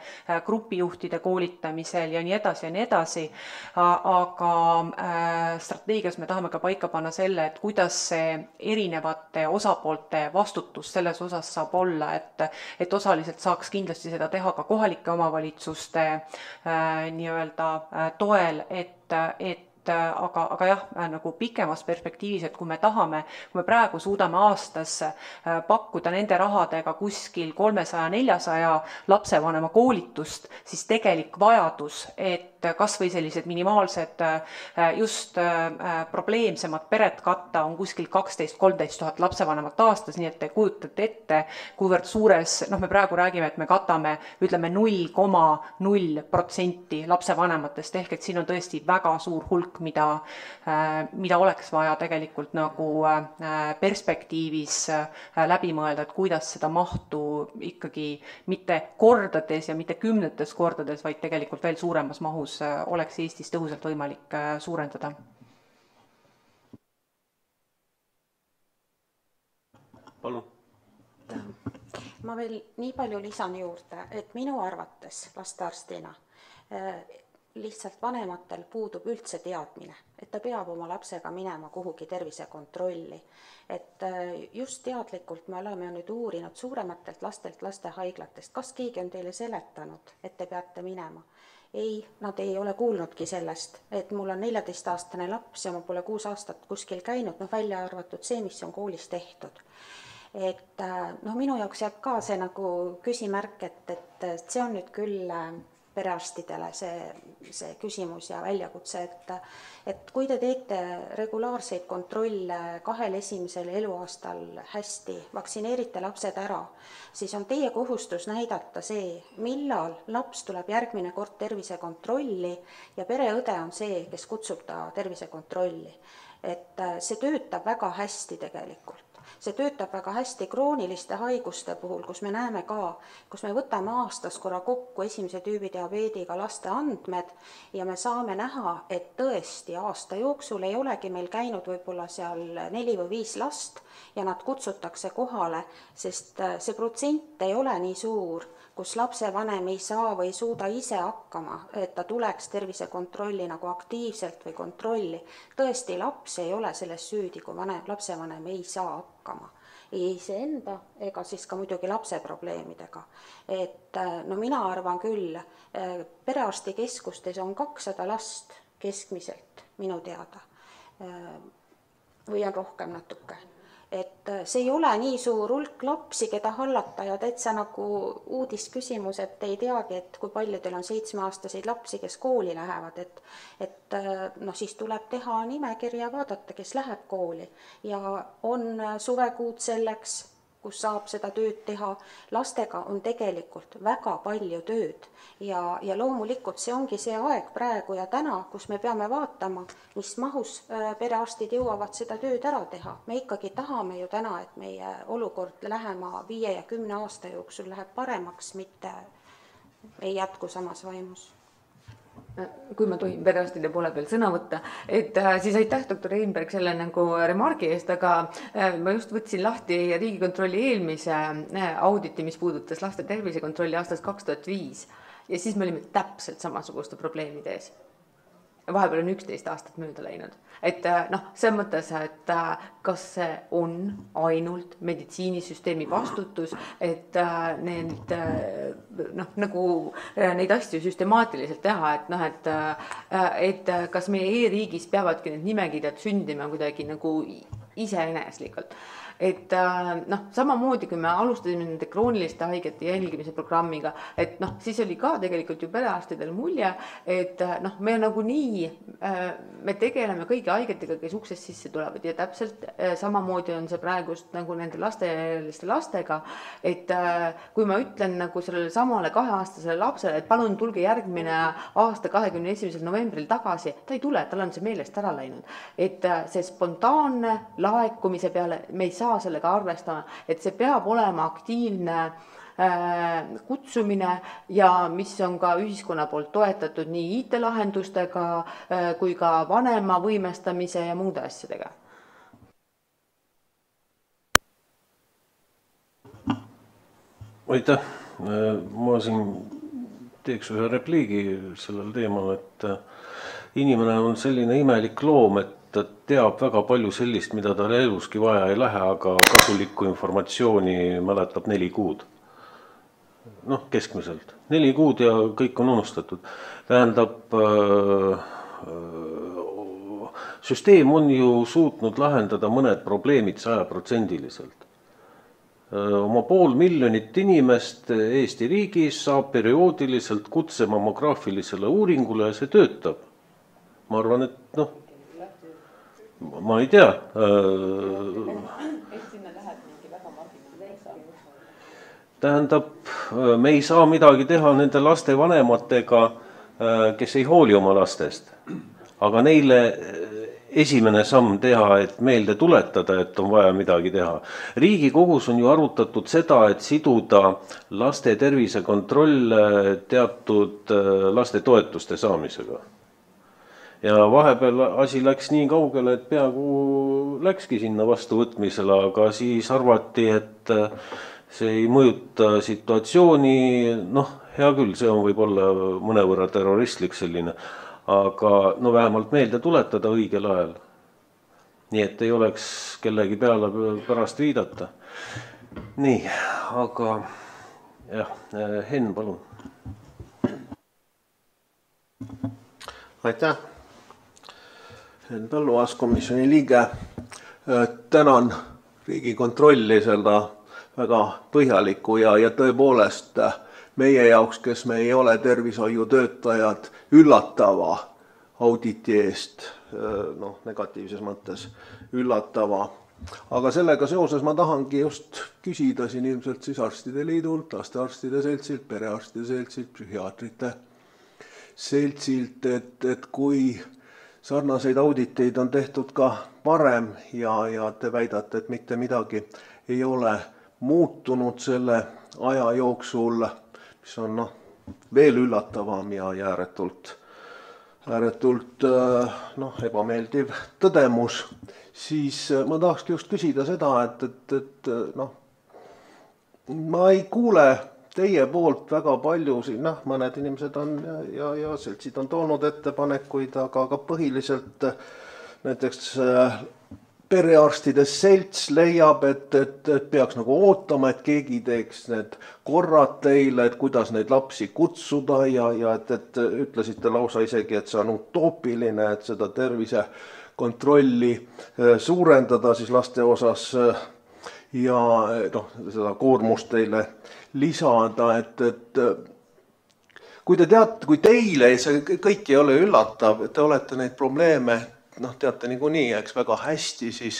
grupijuhtide koolitamisel ja nii edasi, aga strateegias me tahame ka paika panna selle, et kuidas see erinevate osapoolte vastutus selles osas saab olla, et osaliselt saaks kindlasti seda teha ka kohalike omavalitsuste nii-öelda toel, aga jah, nagu pikemas perspektiivis, et kui me praegu suudame aastas pakkuda nende rahadega kuskil 300-400 lapsevanema koolitust, siis tegelik vajadus, et et kas või sellised minimaalsed just probleemsemad pered katta on kuskil 12-13 000 lapsevanemat aastas, nii et te kujutate ette, kuivõrd suures, me praegu räägime, et me katame, ütleme 0,0% lapsevanematest, ehk et siin on tõesti väga suur hulk, mida oleks vaja tegelikult nagu perspektiivis läbi mõelda, et kuidas seda mahtu ikkagi mitte kordades ja mitte kümnetes kordades, vaid tegelikult veel suuremas mahus oleks Eestis tõhusalt võimalik suurendada. Palun. Ma veel nii palju lisan juurde, et minu arvates lastearstina lihtsalt vanematel puudub üldse teadmine, et ta peab oma lapsega minema kuhugi tervisekontrolli. Et just teadlikult me oleme nüüd uurinud suurematelt lastelt lastehaiglatest, kas keegi on teile seletanud, et te peate minema. Ei, nad ei ole kuulnudki sellest, et mul on 14-aastane laps ja ma pole 6 aastat kuskil käinud, välja arvatud see, mis on koolis tehtud. Et minu jaoks jääb ka see nagu küsimärk, et see on nüüd küll perearstidele see küsimus ja väljakutse, et kui te teete regulaarseid kontrolle 2 esimesel eluaastal hästi, vaktsineerite lapsed ära, siis on teie kohustus näidata see, millal laps tuleb järgmine kord tervisekontrolli ja pereõde on see, kes kutsub ta tervisekontrolli. Et see töötab väga hästi tegelikult. See töötab väga hästi krooniliste haiguste puhul, kus me näeme ka, kus me võtame aastas korra kokku esimese tüübi diabeediga laste andmed ja me saame näha, et tõesti aasta jooksul ei olegi meil käinud võib-olla seal 4 või 5 last ja nad kutsutakse kohale, sest see protsent ei ole nii suur, kus lapsevanem ei saa või suuda ise hakkama, et ta tuleks tervisekontrolli nagu aktiivselt või kontrolli. Tõesti, laps ei ole selles süüdi, kui lapsevanem ei saa hakkama. Ei iseenda ega siis ka muidugi lapse probleemidega. Et mina arvan küll, perearstikeskustes on 200 last keskmiselt minu teada või on rohkem natuke. Et see ei ole nii suur hulk lapsi, keda hallata ja täitsa nagu uudisküsimus, et ei teagi, et kui paljudel on 7-aastaseid lapsi, kes kooli lähevad, et siis tuleb teha nimekirja, vaadata, kes läheb kooli ja on suvekuud selleks, kus saab seda tööd teha. Lastega on tegelikult väga palju tööd ja loomulikult see ongi see aeg praegu ja täna, kus me peame vaatama, mis mahus perearstid jõuavad seda tööd ära teha. Me ikkagi tahame ju täna, et meie olukord lähema 5 ja 10 aasta jooksul läheb paremaks, mitte ei jätku samas vaimus. Kui ma tohin perearstide poole peal sõna võtta, et siis aitäh doktor Einberg selle nagu remargi eest, aga ma just võtsin lahti Riigikontrolli eelmise auditi, mis puudutas laste tervisekontrolli aastast 2005 ja siis me olime täpselt samasuguste probleemide ees. Vahepeal on 11 aastat mööda läinud. Et see mõttes, et kas see on ainult meditsiinisüsteemi vastutus, et neid asju süstemaatiliselt teha, et kas meie e-riigis peavadki need nimekirjad sündima kuidagi nagu iseeneslikult. Et samamoodi, kui me alustasime nende krooniliste haigete jälgimise programmiga, et siis oli ka tegelikult ju perearstidel mulje, et me nagunii, me tegeleme kõigi haigetega, kes uksest sisse tulevad ja täpselt samamoodi on see praegust nagu nende lastega, et kui ma ütlen nagu sellele samale 2-aastasele lapsele, et palun tulge järgmine aasta 21. novembril tagasi, ta ei tule, tal on see meelest ära läinud. Et see spontaanne laekumise peale, me ei saa sellega arvestama, et see peab olema aktiivne kutsumine ja mis on ka ühiskonna poolt toetatud nii IT-lahendustega kui ka vanema võimestamise ja muude asjadega. Aitäh, ma siin teeks ühe repliigi sellel teemal, et inimene on selline imelik loom, et ta teab väga palju sellist, mida tal eluski vaja ei lähe, aga kasulikku informatsiooni mäletab 4 kuud. Keskmiselt. 4 kuud ja kõik on unustatud. Tähendab, süsteem on ju suutnud lahendada mõned probleemid 100%. Oma 500 000 inimest Eesti riigis saab perioodiliselt kutse mammograafilisele uuringule ja see töötab. Ma arvan, et ma ei tea. Tähendab, me ei saa midagi teha nende laste vanematega, kes ei hooli oma lastest. Aga neile esimene samm teha, et meelde tuletada, et on vaja midagi teha. Riigikogus on ju arutatud seda, et siduda laste tervisekontroll teatud laste toetuste saamisega. Ja vahepeal asi läks nii kaugele, et peaaegu läkski sinna vastuvõtmisele, aga siis arvati, et see ei mõjuta situatsiooni, hea küll, see on võib-olla mõnevõrra terroristlik selline, aga vähemalt meelde tuletada õigel ajal. Nii et ei oleks kellegi peale pärast viidata. Nii, aga jah, Henn, palun. Aitäh. Henn Põlluaas, komisjoni liige. Tänan Riigikontrolli seda väga põhjaliku ja tõepoolest meie jaoks, kes me ei ole tervishoiutöötajad, üllatava auditi eest, negatiivses mõttes üllatava. Aga sellega seoses ma tahangi just küsida siin ilmselt siis arstide liidult, lastearstide seltsilt, perearstide seltsilt, psühhiaatrite seltsilt, et kui sarnaseid auditeid on tehtud ka varem ja te väidate, et mitte midagi ei ole muutunud selle aja jooksul, mis on veel üllatavam ja ääretult ebameeldiv tõdemus, siis ma tahakski just küsida seda, et ma ei kuule teie poolt väga palju siin, mõned inimesed on ja seltsid on toonud ettepanekuid, aga põhiliselt näiteks perearstide selts leiab, et peaks ootama, et keegi teeks need korrad teile, et kuidas neid lapsi kutsuda ja et ütlesite lausa isegi, et see on utoopiline, et seda tervisekontrolli suurendada siis laste osas ja seda koormust teile lisada, et kui te teate, kui teile see kõik ei ole üllatav, te olete neid probleeme teate niikuinii, eks väga hästi, siis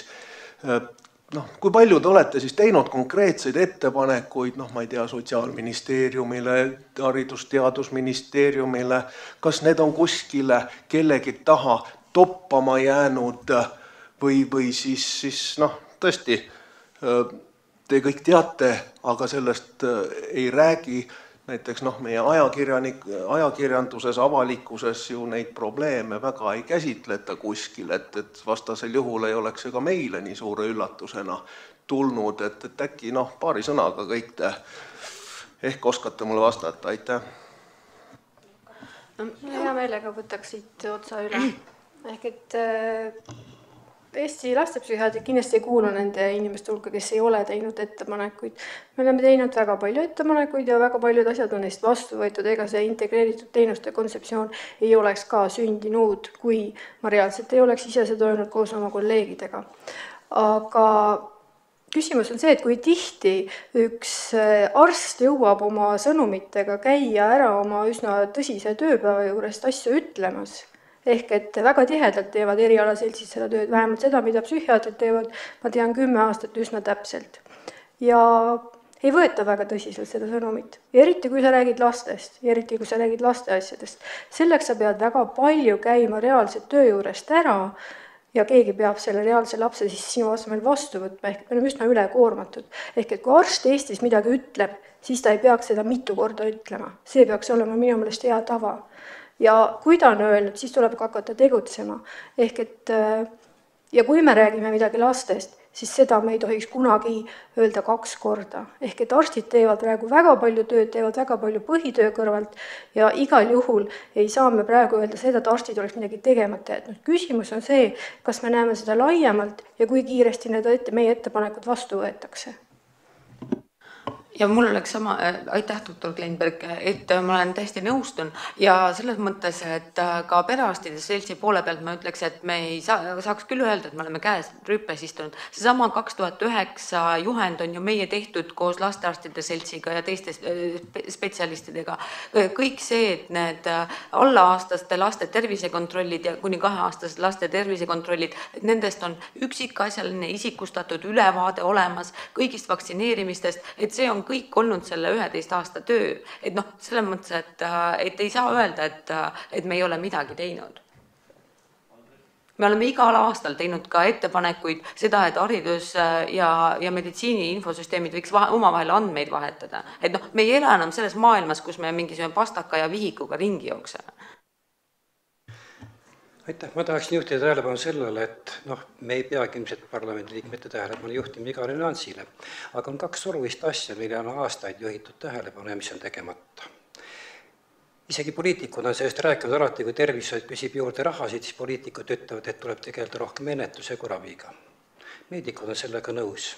kui palju te olete siis teinud konkreetseid ettepanekuid, ma ei tea, Sotsiaalministeeriumile, Haridus-Teadusministeeriumile, kas need on kuskile kellegi taha toppama jäänud või siis tõesti te kõik teate, aga sellest ei räägi. Näiteks meie ajakirjanduses, avalikkuses ju neid probleeme väga ei käsitleta kuskil, et vastasel juhul ei oleks ega meile nii suure üllatusena tulnud, et äkki paari sõnaga kõik te ehk oskate mulle vastata, aitäh. Hea meelega võtaks siit otsa üle. Ehk et Eesti lastepsühhiaatrid kindlasti ei kuulu nende inimeste hulka, kes ei ole teinud ettepanekuid. Me oleme teinud väga palju ettepanekuid ja väga paljud asjad on neist vastu võetud, ega see integreeritud teenuste kontseptsioon ei oleks ka sündinud, kui ma reaalselt ei oleks ise seda öelnud koos oma kolleegidega. Aga küsimus on see, et kui tihti üks arst jõuab oma sõnumitega käia ära oma üsna tõsise tööpäeva juurest asju ütlemas, ehk et väga tihedalt teevad erialaseltsid seda tööd, vähemalt seda, mida psühhiaatrid teevad, ma tean 10 aastat üsna täpselt. Ja ei võeta väga tõsiselt seda sõnumit. Eriti kui sa räägid lastest, eriti kui sa räägid laste asjadest. Selleks sa pead väga palju käima reaalselt töö juurest ära ja keegi peab selle reaalse lapse siis sinu asemel vastu võtma, ehk me oleme üsna ülekoormatud. Ehk et kui arst Eestis midagi ütleb, siis ta ei peaks seda mitu korda ütlema. See peaks olema minu meelest hea tava. Ja kui ta on öelnud, siis tuleb hakata tegutsema. Ehk et, ja kui me räägime midagi lastest, siis seda me ei tohiks kunagi öelda 2 korda. Ehk et arstid teevad praegu väga palju tööd, teevad väga palju põhitöö kõrvalt ja igal juhul ei saa me praegu öelda seda, et arstid oleks midagi tegemata jätnud. Küsimus on see, kas me näeme seda laiemalt ja kui kiiresti need meie ettepanekud vastu võetakse. ja mul oleks sama, aitäh, doktor Kleinberg, et ma olen täiesti nõustun ja selles mõttes, et ka perearstide seltsi poole pealt ma ütleks, et me ei saaks küll öelda, et me oleme käes rüppes istunud. Seesama 2009 juhend on ju meie tehtud koos lastearstide seltsiga ja teiste spetsialistidega. Kõik see, et need alla-aastaste laste tervisekontrollid ja kuni 2-aastased laste tervisekontrollid, et nendest on üksikasjaline isikustatud ülevaade olemas kõigist vaktsineerimistest, et see on kõik olnud selle 11 aasta töö. Et noh, selles mõttes, et ei saa öelda, et me ei ole midagi teinud. Me oleme igal aastal teinud ka ettepanekuid seda, et haridus ja meditsiini infosüsteemid võiks omavahel andmeid vahetada. Et noh, me ei ela enam selles maailmas, kus me mingisugune pastaka ja vihikuga ringi jookseme. Aitäh, ma tahaksin juhtida tähelepanu sellele, et me ei peagi ilmselt parlamendiliikmete tähelepanu juhtima igale nüansile, aga on 2 olulist asja, mille on aastaid juhitud tähelepanu ja mis on tegemata. Isegi poliitikud on sellest rääkinud alati, kui tervishoid küsib juurde rahasid, siis poliitikud ütlevad, et tuleb tegeleda rohkem ennetuse kui raviga. Meedikud on sellega nõus.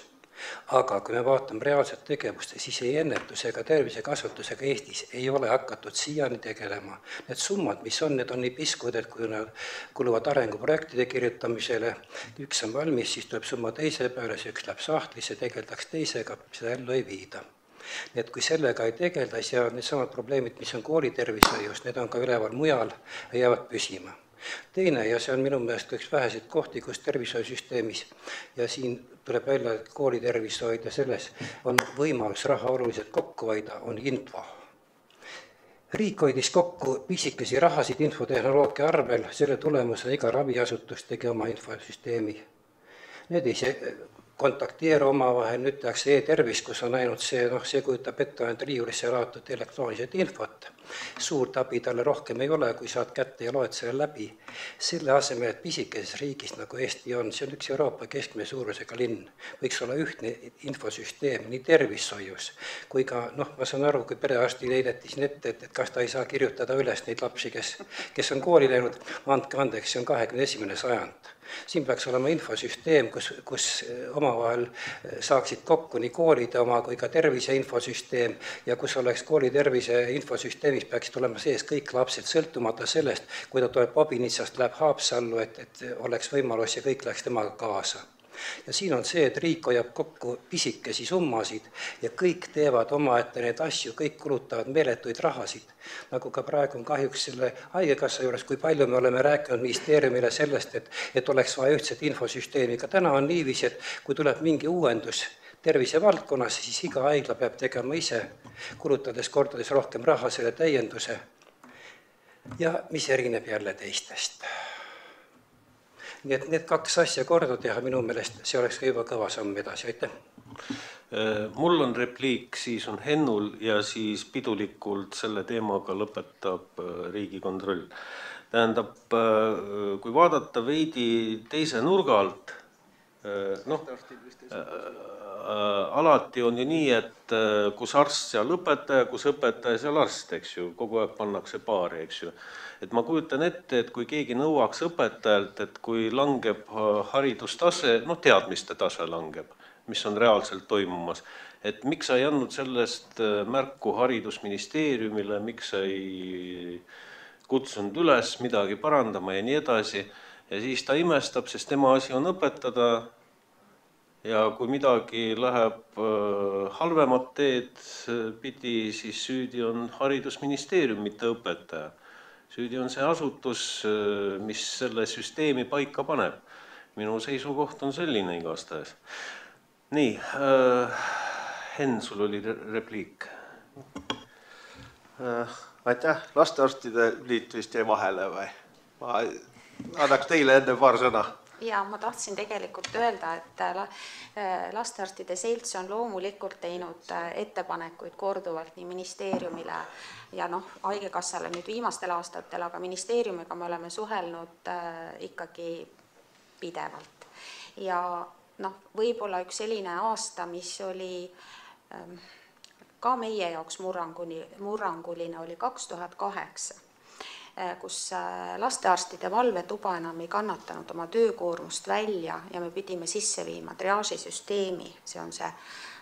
Aga kui me vaatame reaalset tegevust, siis ei ennetuse ega tervisekasvatusega Eestis ei ole hakatud siiani tegelema. Need summad, mis on, need on nii piskud, et kui nad kuluvad arenguprojektide kirjutamisele, üks on valmis, siis tuleb summa teise peale, see üks läheb sahtlisse, tegeldaks teisega, seda ellu ei viida. Nii et kui sellega ei tegeldas ja need samad probleemid, mis on koolitervishoius, need on ka üleval mujal ja jäävad püsima. Teine, ja see on minu meelest üks väheseid kohti, kus tervishoiusüsteemis ja siin tuleb välja, et koolitervishoid ja selles on võimalus raha oluliselt kokku hoida, on info. Riik hoidis kokku pisikesi rahasid infotehnoloogia arvel, selle tulemusena iga raviasutus tegi oma infosüsteemi. Need ei kontakteeru omavahel, nüüd tehakse e-tervis, kus on ainult see kujutab ette ainult riiulisse laotud elektroonilised infot. Suurt abi talle rohkem ei ole, kui saad kätte ja loed selle läbi. Selle asemel, et pisikeses riigis, nagu Eesti on, see on üks Euroopa keskmise suurusega linn, võiks olla ühtne infosüsteem nii tervishoius, kui ka, ma saan aru, kui perearsti leideti siin ette, et kas ta ei saa kirjutada üles neid lapsi, kes on kooli läinud, andke andeks, see on 21. sajand. Siin peaks olema infosüsteem, kus omavahel saaksid kokku nii koolide oma kui ka tervise infosüsteem ja kus oleks kooli tervise infosüsteemis peaksid olema sees kõik lapsed, sõltumata sellest, kui ta tuleb Obinitsast, läheb Haapsallu, et oleks võimalus ja kõik läheks temaga kaasa. Ja siin on see, et riik hoiab kokku pisikesi summasid ja kõik teevad omaette neid asju, kõik kulutavad meeletuid rahasid. Nagu ka praegu on kahjuks selle haigekassa juures, kui palju me oleme rääkinud ministeeriumile sellest, et oleks vaja ühtset infosüsteemi. Ka täna on niiviisi, et kui tuleb mingi uuendus tervisevaldkonnas, siis iga haigla peab tegema ise, kulutades kordades rohkem raha selle täienduse. Ja mis erineb jälle teistest. Nii et need 2 asja korda teha minu meelest, see oleks ka juba kõva samm edasi, aitäh. Mul on repliik, siis on Hennul ja siis pidulikult selle teemaga lõpetab Riigikontroll. Tähendab, kui vaadata veidi teise nurga alt, alati on ju nii, et kus arst, seal õpetaja, kus õpetaja, seal arst, eks ju, kogu aeg pannakse paari, eks ju. Et ma kujutan ette, et kui keegi nõuaks õpetajalt, et kui langeb haridustase, teadmiste tase langeb, mis on reaalselt toimumas, et miks sa ei andnud sellest märku haridusministeeriumile, miks sa ei kutsunud üles midagi parandama ja nii edasi, ja siis ta imestab, sest tema asi on õpetada ja kui midagi läheb halvemat teed pidi, siis süüdi on haridusministeerium, mitte õpetaja. Süüdi on see asutus, mis selle süsteemi paika paneb. Minu seisukoht on selline igastahes. Nii, Henn, sul oli repliik. Aitäh, lastearstide liit vist jäi vahele või? Ma annaks teile enne paar sõna. Ja ma tahtsin tegelikult öelda, et lastearstide selts on loomulikult teinud ettepanekuid korduvalt nii ministeeriumile ja haigekassale nüüd viimastel aastatel, aga ministeeriumiga me oleme suhelnud ikkagi pidevalt. Ja võib-olla üks selline aasta, mis oli ka meie jaoks murranguline, oli 2008. Kus lastearstide valvetuba enam ei kannatanud oma töökoormust välja ja me pidime sisse viima triaažisüsteemi, see on see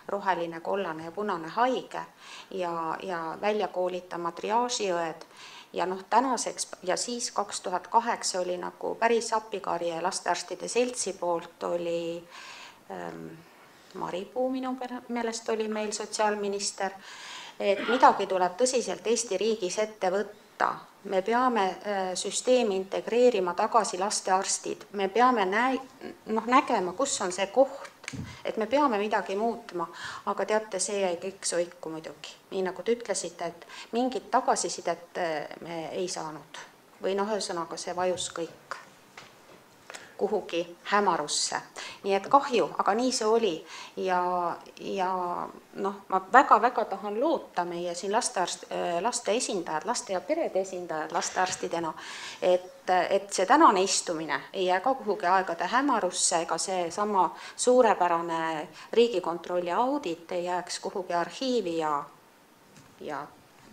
roheline, kollane ja punane haige ja välja koolitama triaažiõed. Ja tänaseks ja siis 2008 oli nagu päris appikarje lastearstide seltsi poolt oli Maripuu minu meelest oli meil sotsiaalminister, et midagi tuleb tõsiselt Eesti riigis ette võtta. Me peame süsteemi integreerima tagasi lastearstid, me peame nägema, kus on see koht, et me peame midagi muutma, aga teate, see jäi kõik soiku muidugi. Nii nagu te ütlesite, et mingit tagasisidet me ei saanud või ühesõnaga see vajus kõik kuhugi hämarusse. Nii et kahju, aga nii see oli ja ma väga-väga tahan loota meie siin laste esindajad, laste ja perede esindajad lastearstidena, et see tänane istumine ei jää ka kuhugi aegade hämarusse ega see sama suurepärane Riigikontrolli audit ei jääks kuhugi arhiivi ja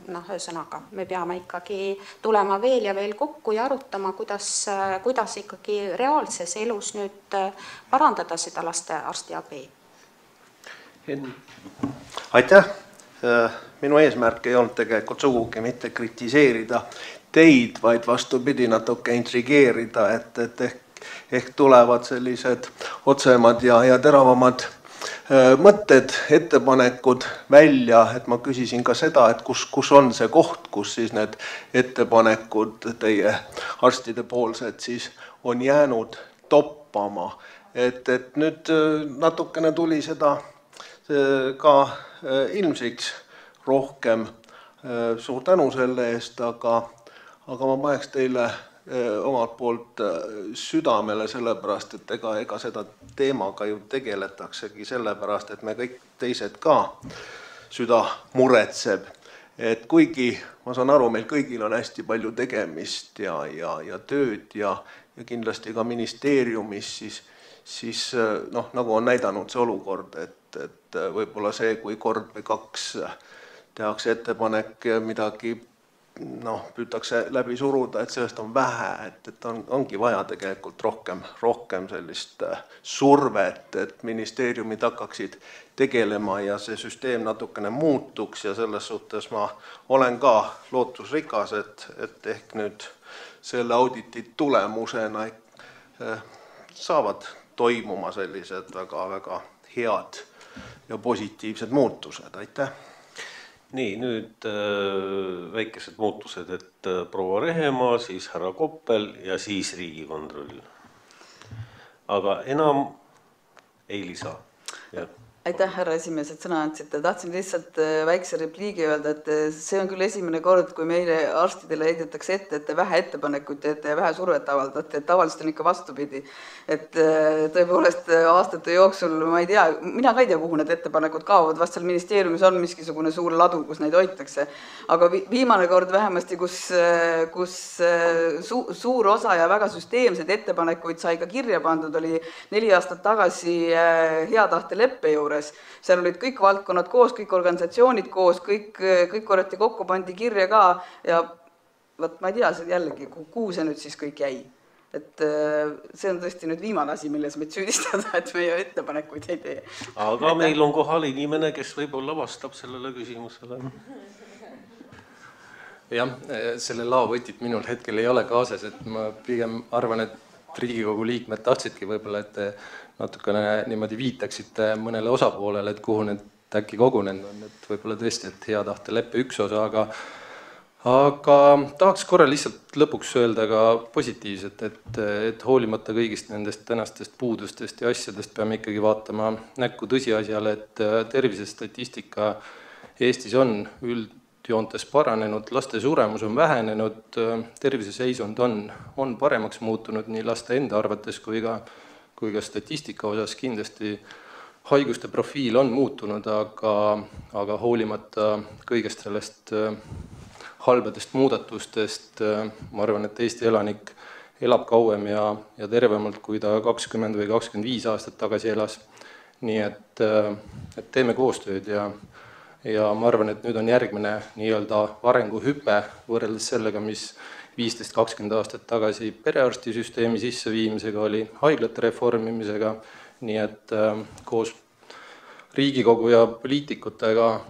ühesõnaga, me peame ikkagi tulema veel ja veel kokku ja arutama, kuidas ikkagi reaalses elus nüüd parandada seda lastearstiabi. Aitäh! Minu eesmärk ei olnud tegelikult sugugi mitte kritiseerida teid, vaid vastupidi natuke intrigeerida, et ehk tulevad sellised otsemad ja teravamad mõtted, ettepanekud välja, et ma küsisin ka seda, et kus on see koht, kus siis need ettepanekud teie arstide poolsed siis on jäänud toppama. Et nüüd natukene tuli seda ka ilmsiks rohkem. Suur tänu selle eest, aga ma paneks teile omalt poolt südamele sellepärast, et ega seda teemaga ju tegeletaksegi sellepärast, et me kõik teised ka süda muretseb. Et kuigi ma saan aru, meil kõigil on hästi palju tegemist ja tööd ja kindlasti ka ministeeriumis, siis nagu on näidanud see olukord, et võib-olla see, kui kord või kaks tehakse ettepanek midagi püütakse läbi suruda, et sellest on vähe, et ongi vaja tegelikult rohkem sellist survet, et ministeeriumid hakkaksid tegelema ja see süsteem natukene muutuks ja selles suhtes ma olen ka lootusrikas, et ehk nüüd selle auditi tulemusena saavad toimuma sellised väga-väga head ja positiivsed muutused. Aitäh! Nii, nüüd väikesed muutused, et proua Rehemaa, siis härra Koppel ja siis Riigikontroll. Aga enam ei lisa. Aitäh, härra esimees, et sõna andsite. Tahtsin lihtsalt väikse repliigi öelda, et see on küll esimene kord, kui meile arstidele heidetakse ette, et te vähe ettepanekuid teete ja vähe survet avaldate, et tavaliselt on ikka vastupidi. Et tõepoolest aastate jooksul, ma ei tea, mina ka ei tea, kuhu need ettepanekud kaovad, vast seal ministeeriumis on miskisugune suur ladu, kus neid hoitakse. Aga viimane kord vähemasti, kus suur osa ja väga süsteemsed ettepanekuid sai ka kirja pandud, oli 4 aastat tagasi hea tahte leppe juures. Seal olid kõik valdkonnad koos, kõik organisatsioonid koos, kõik korrati kokku pandi kirja ka ja ma ei tea, jällegi, kuhu see nüüd siis kõik jäi. Et see on tõesti nüüd viimane asi, milles meid süüdistada, et meie ettepanekuid ei tee. Aga meil on kohal inimene, kes võib-olla vastab sellele küsimusele. Jah, selle laovõtit minul hetkel ei ole kaasas, et ma pigem arvan, et Riigikogu liikmed tahtsidki võib-olla, et te natukene niimoodi viitaksite mõnele osapoolele, et kuhu need äkki kogunenud on, et võib-olla tõesti, et hea tahte leppe üks osa, aga tahaks korra lihtsalt lõpuks öelda ka positiivset, et hoolimata kõigist nendest tänastest puudustest ja asjadest peame ikkagi vaatama näkku tõsiasjale, et tervisestatistika Eestis on üldjoontes paranenud, laste suremus on vähenenud, terviseseisund on paremaks muutunud nii laste enda arvates kui ka statistika osas. Kindlasti haiguste profiil on muutunud, aga hoolimata kõigest sellest halbadest muudatustest, ma arvan, et Eesti elanik elab kauem ja tervemalt, kui ta 20 või 25 aastat tagasi elas. Nii et teeme koostööd ja ma arvan, et nüüd on järgmine nii-öelda arenguhüpe võrreldes sellega, mis 15-20 aastat tagasi perearstisüsteemi sisseviimisega oli, haiglate reformimisega, nii et koos Riigikogu ja poliitikutega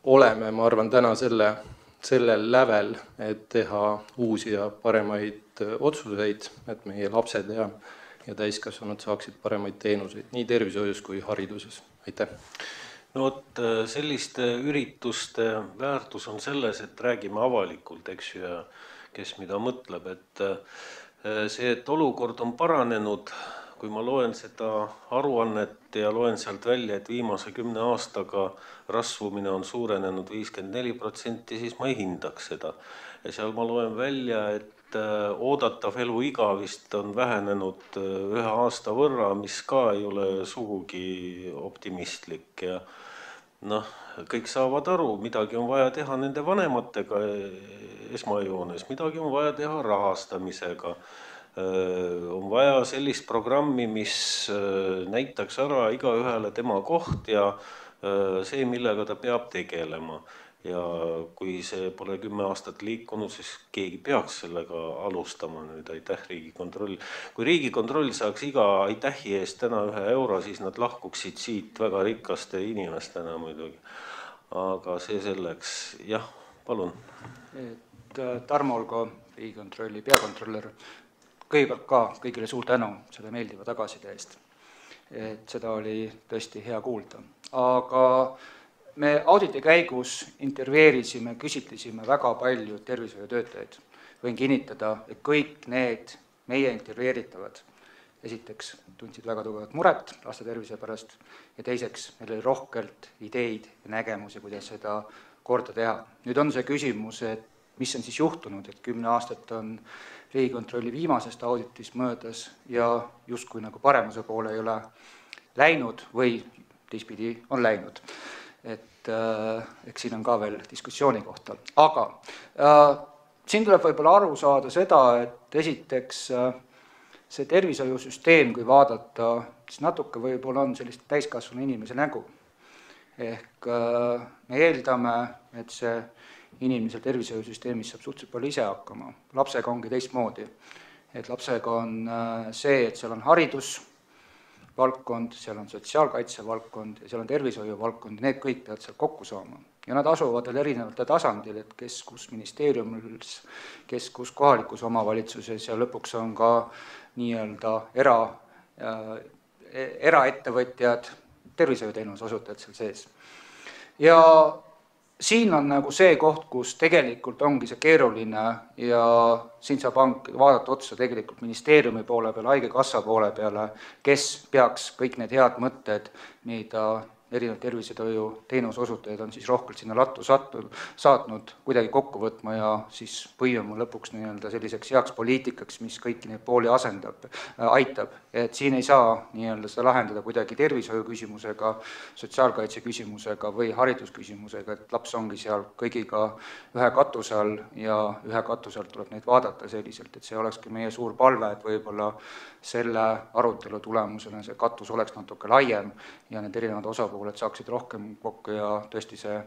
oleme, ma arvan, täna sellel lävel, et teha uusi ja paremaid otsuseid, et meie lapsed ja täiskasvanud saaksid paremaid teenuseid nii tervishoius kui hariduses. Aitäh! No vot, selliste ürituste väärtus on selles, et räägime avalikult, eks ju, ja kes mida mõtleb, et see, et olukord on paranenud, kui ma loen seda aruannet ja loen sealt välja, et viimase 10 aastaga rasvumine on suurenenud 54%, siis ma ei hindaks seda. Ja seal ma loen välja, et oodatav eluiga vist on vähenenud 1 aasta võrra, mis ka ei ole sugugi optimistlik. Ja kõik saavad aru, midagi on vaja teha nende vanematega esmajoones, midagi on vaja teha rahastamisega. On vaja sellist programmi, mis näitaks ära igaühele tema koht ja see, millega ta peab tegelema. Ja kui see pole 10 aastat liikunud, siis keegi peaks sellega alustama nüüd, aitäh Riigikontroll. Kui Riigikontroll saaks iga aitähi eest täna 1 euro, siis nad lahkuksid siit väga rikaste inimestena muidugi. Aga see selleks, jah, palun. Tarmo Olgo, Riigikontrolli peakontrollör. Kõigepealt ka kõigile suur tänu selle meeldiva tagasiside eest. Seda oli tõesti hea kuulda. Aga me auditi käigus intervjueerisime, küsitlesime väga palju tervishoiutöötajaid. Võin kinnitada, et kõik need meie intervjueeritavad esiteks tundsid väga tugevat muret laste tervise pärast ja teiseks meil oli rohkelt ideid ja nägemusi, kuidas seda korda teha. Nüüd on see küsimus, et mis on siis juhtunud, et 10 aastat on Riigikontrolli viimasest auditist möödas ja justkui nagu paremuse poole ei ole läinud või teistpidi on läinud. Eks siin on ka veel diskussiooni kohta. Aga siin tuleb võib-olla aru saada seda, et esiteks see tervishoiusüsteem, kui vaadata, siis natuke võib-olla on sellist täiskasvanu inimese nägu. Ehk me eeldame, et see inimesel tervishoiusüsteemis saab suhteliselt palju ise hakkama. Lapsega ongi teistmoodi. Et lapsega on see, et seal on haridusvaldkond, seal on sotsiaalkaitsevaldkond ja seal on tervishoiuvaldkond, need kõik peavad seal kokku saama. Ja nad asuvad erinevate tasandil, et kes kus ministeeriumis, kes kus kohalikus omavalitsuses ja lõpuks on ka nii-öelda eraettevõtjad, tervishoiuteenuse osutajad seal sees. Ja siin on nagu see koht, kus tegelikult ongi see keeruline ja siin saab vaadata otsa tegelikult ministeeriumi poole peale, haigekassa poole peale, kes peaks kõik need head mõtted, mida erinevad tervishoiu teenuse osutajad on siis rohkelt sinna lattu saatnud kuidagi kokku võtma ja siis põimuma lõpuks nii-öelda selliseks heaks poliitikaks, mis kõiki neid pooli aitab. Et siin ei saa nii-öelda seda lahendada kuidagi tervishoiu küsimusega, sotsiaalkaitse küsimusega või haridusküsimusega, et laps ongi seal kõigiga ühe katuse all ja ühe katuse all tuleb neid vaadata selliselt, et see olekski meie suur palve, et võib-olla selle arutelu tulemusena see katus oleks natuke laiem ja need erinevad osapooled saaksid rohkem kokku ja tõesti see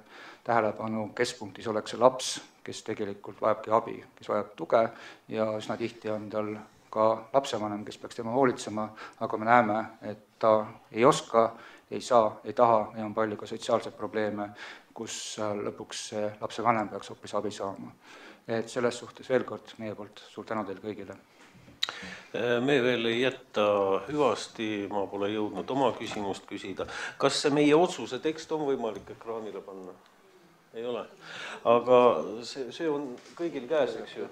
tähelepanu keskpunktis oleks see laps, kes tegelikult vajabki abi, kes vajab tuge ja üsna tihti on tal ka lapsevanem, kes peaks tema hoolitsema, aga me näeme, et ta ei oska, ei saa, ei taha ja on palju ka sotsiaalseid probleeme, kus lõpuks see lapsevanem peaks hoopis abi saama. Et selles suhtes veel kord meie poolt suur tänu teile kõigile. Me veel ei jätta hüvasti, ma pole jõudnud oma küsimust küsida. Kas see meie otsuse tekst on võimalik ekraanile panna? Ei ole. Aga see on kõigil käes, eks ju.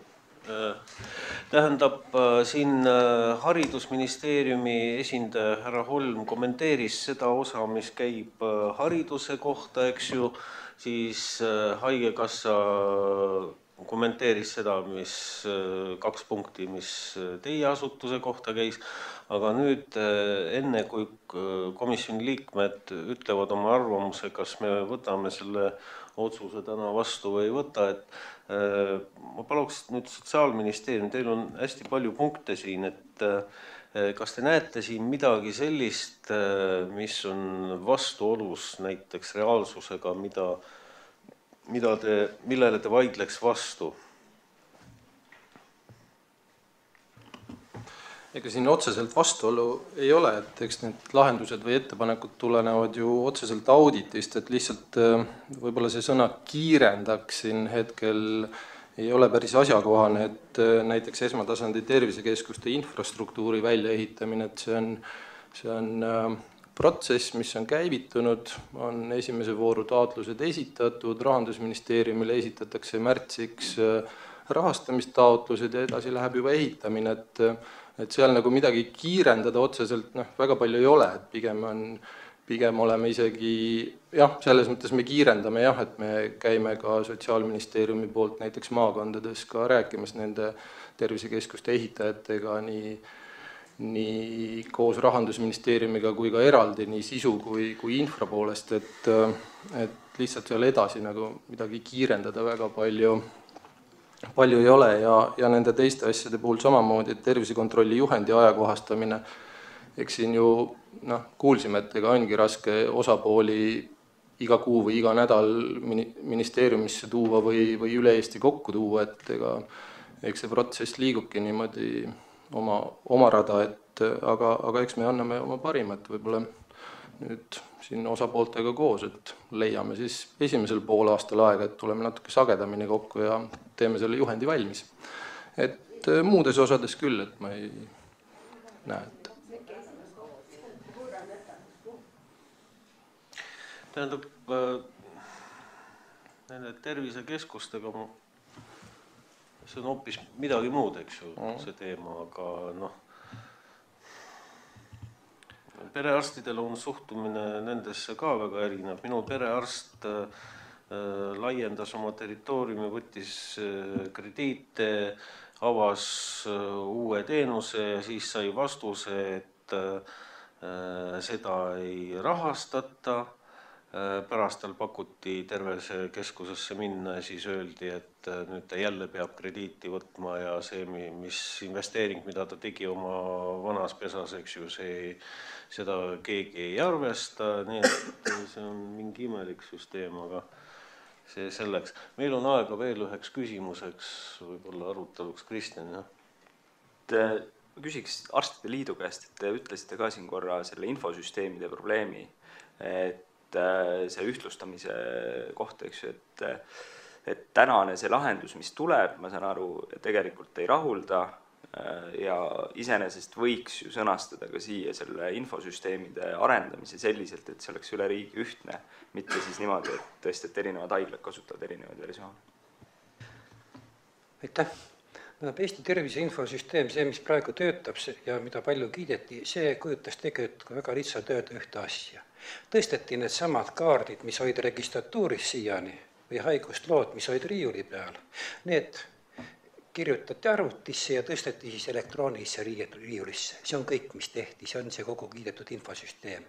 Tähendab, siin haridusministeeriumi esindaja härra Holm kommenteeris seda osa, mis käib hariduse kohta, eks ju, siis haigekassa kommenteeris seda, 2 punkti, mis teie asutuse kohta käis, aga nüüd enne, kui komisjoni liikmed ütlevad oma arvamuse, kas me võtame selle otsuse täna vastu või ei võta, et ma paluks nüüd Sotsiaalministeerium, teil on hästi palju punkte siin, et kas te näete siin midagi sellist, mis on vastuolus näiteks reaalsusega, millele te vaidleks vastu? ega siin otseselt vastuolu ei ole, et eks need lahendused või ettepanekud tulenevad ju otseselt auditist, et lihtsalt võib-olla see sõna kiirendaks siin hetkel ei ole päris asjakohane, et näiteks esmatasandi tervisekeskuste infrastruktuuri väljaehitamine, et see on protsess, mis on käivitunud, on esimese vooru taotlused esitatud, Rahandusministeeriumile esitatakse märtsiks rahastamistaotlused ja edasi läheb juba ehitamine, et seal nagu midagi kiirendada otseselt väga palju ei ole, et pigem oleme isegi, selles mõttes me kiirendame et me käime ka Sotsiaalministeeriumi poolt näiteks maakondades ka rääkimas nende tervisekeskuste ehitajatega nii koos Rahandusministeeriumiga kui ka eraldi nii sisu kui infra poolest, et lihtsalt seal edasi nagu midagi kiirendada väga palju ei ole ja nende teiste asjade puhul samamoodi, et tervisekontrolli juhendi ajakohastamine, eks siin ju kuulsime, et ega ongi raske osapooli iga kuu või iga nädal ministeeriumisse tuua või üle Eesti kokku tuua, et eks see protsess liigubki niimoodi oma rada, aga eks me anname oma parima, et võib-olla nüüd siin osapooltega koos, et leiame siis esimesel poolaastal aega, et tuleme natuke sagedamini kokku ja teeme selle juhendi valmis. Et muudes osades küll, et ma ei näe, et tähendab, nende tervisekeskustega see on hoopis midagi muud, eks ju, see teema, aga perearstidel on suhtumine nendesse ka väga erinev. Minu perearst laiendas oma territooriumi, võttis krediite, avas uue teenuse ja siis sai vastuse, et seda ei rahastata. Pärast tal pakuti tervisekeskusesse minna ja siis öeldi, et nüüd ta jälle peab krediiti võtma ja see, mis investeering, mida ta tegi oma vanas pesas, eks ju, seda keegi ei arvesta, nii et see on mingi imelik süsteem, aga see selleks. Meil on aega veel üheks küsimuseks, võib-olla aruteluks Kristjan, jah? Ma küsiks Arstide Liidu käest, et te ütlesite ka siin korra selle infosüsteemide probleemi, et see ühtlustamise koht, eks ju, et tänane see lahendus, mis tuleb, ma saan aru, tegelikult ei rahulda ja iseenesest võiks ju sõnastada ka siia selle infosüsteemide arendamise selliselt, et see oleks üle riigi ühtne, mitte siis niimoodi, et tõesti, et erinevad haiglad kasutavad erinevaid versioone. Aitäh! Eesti tervise infosüsteem, see, mis praegu töötab ja mida palju kiideti, see kujutas tegelikult väga lihtsalt öelda ühte asja. Tõsteti need samad kaardid, mis olid registratuuris siiani või haigustlood, mis olid riiuli peal. Need kirjutati arvutisse ja tõsteti siis elektroonilisse riiulisse. See on kõik, mis tehti, see on see kogu kiidetud infosüsteem.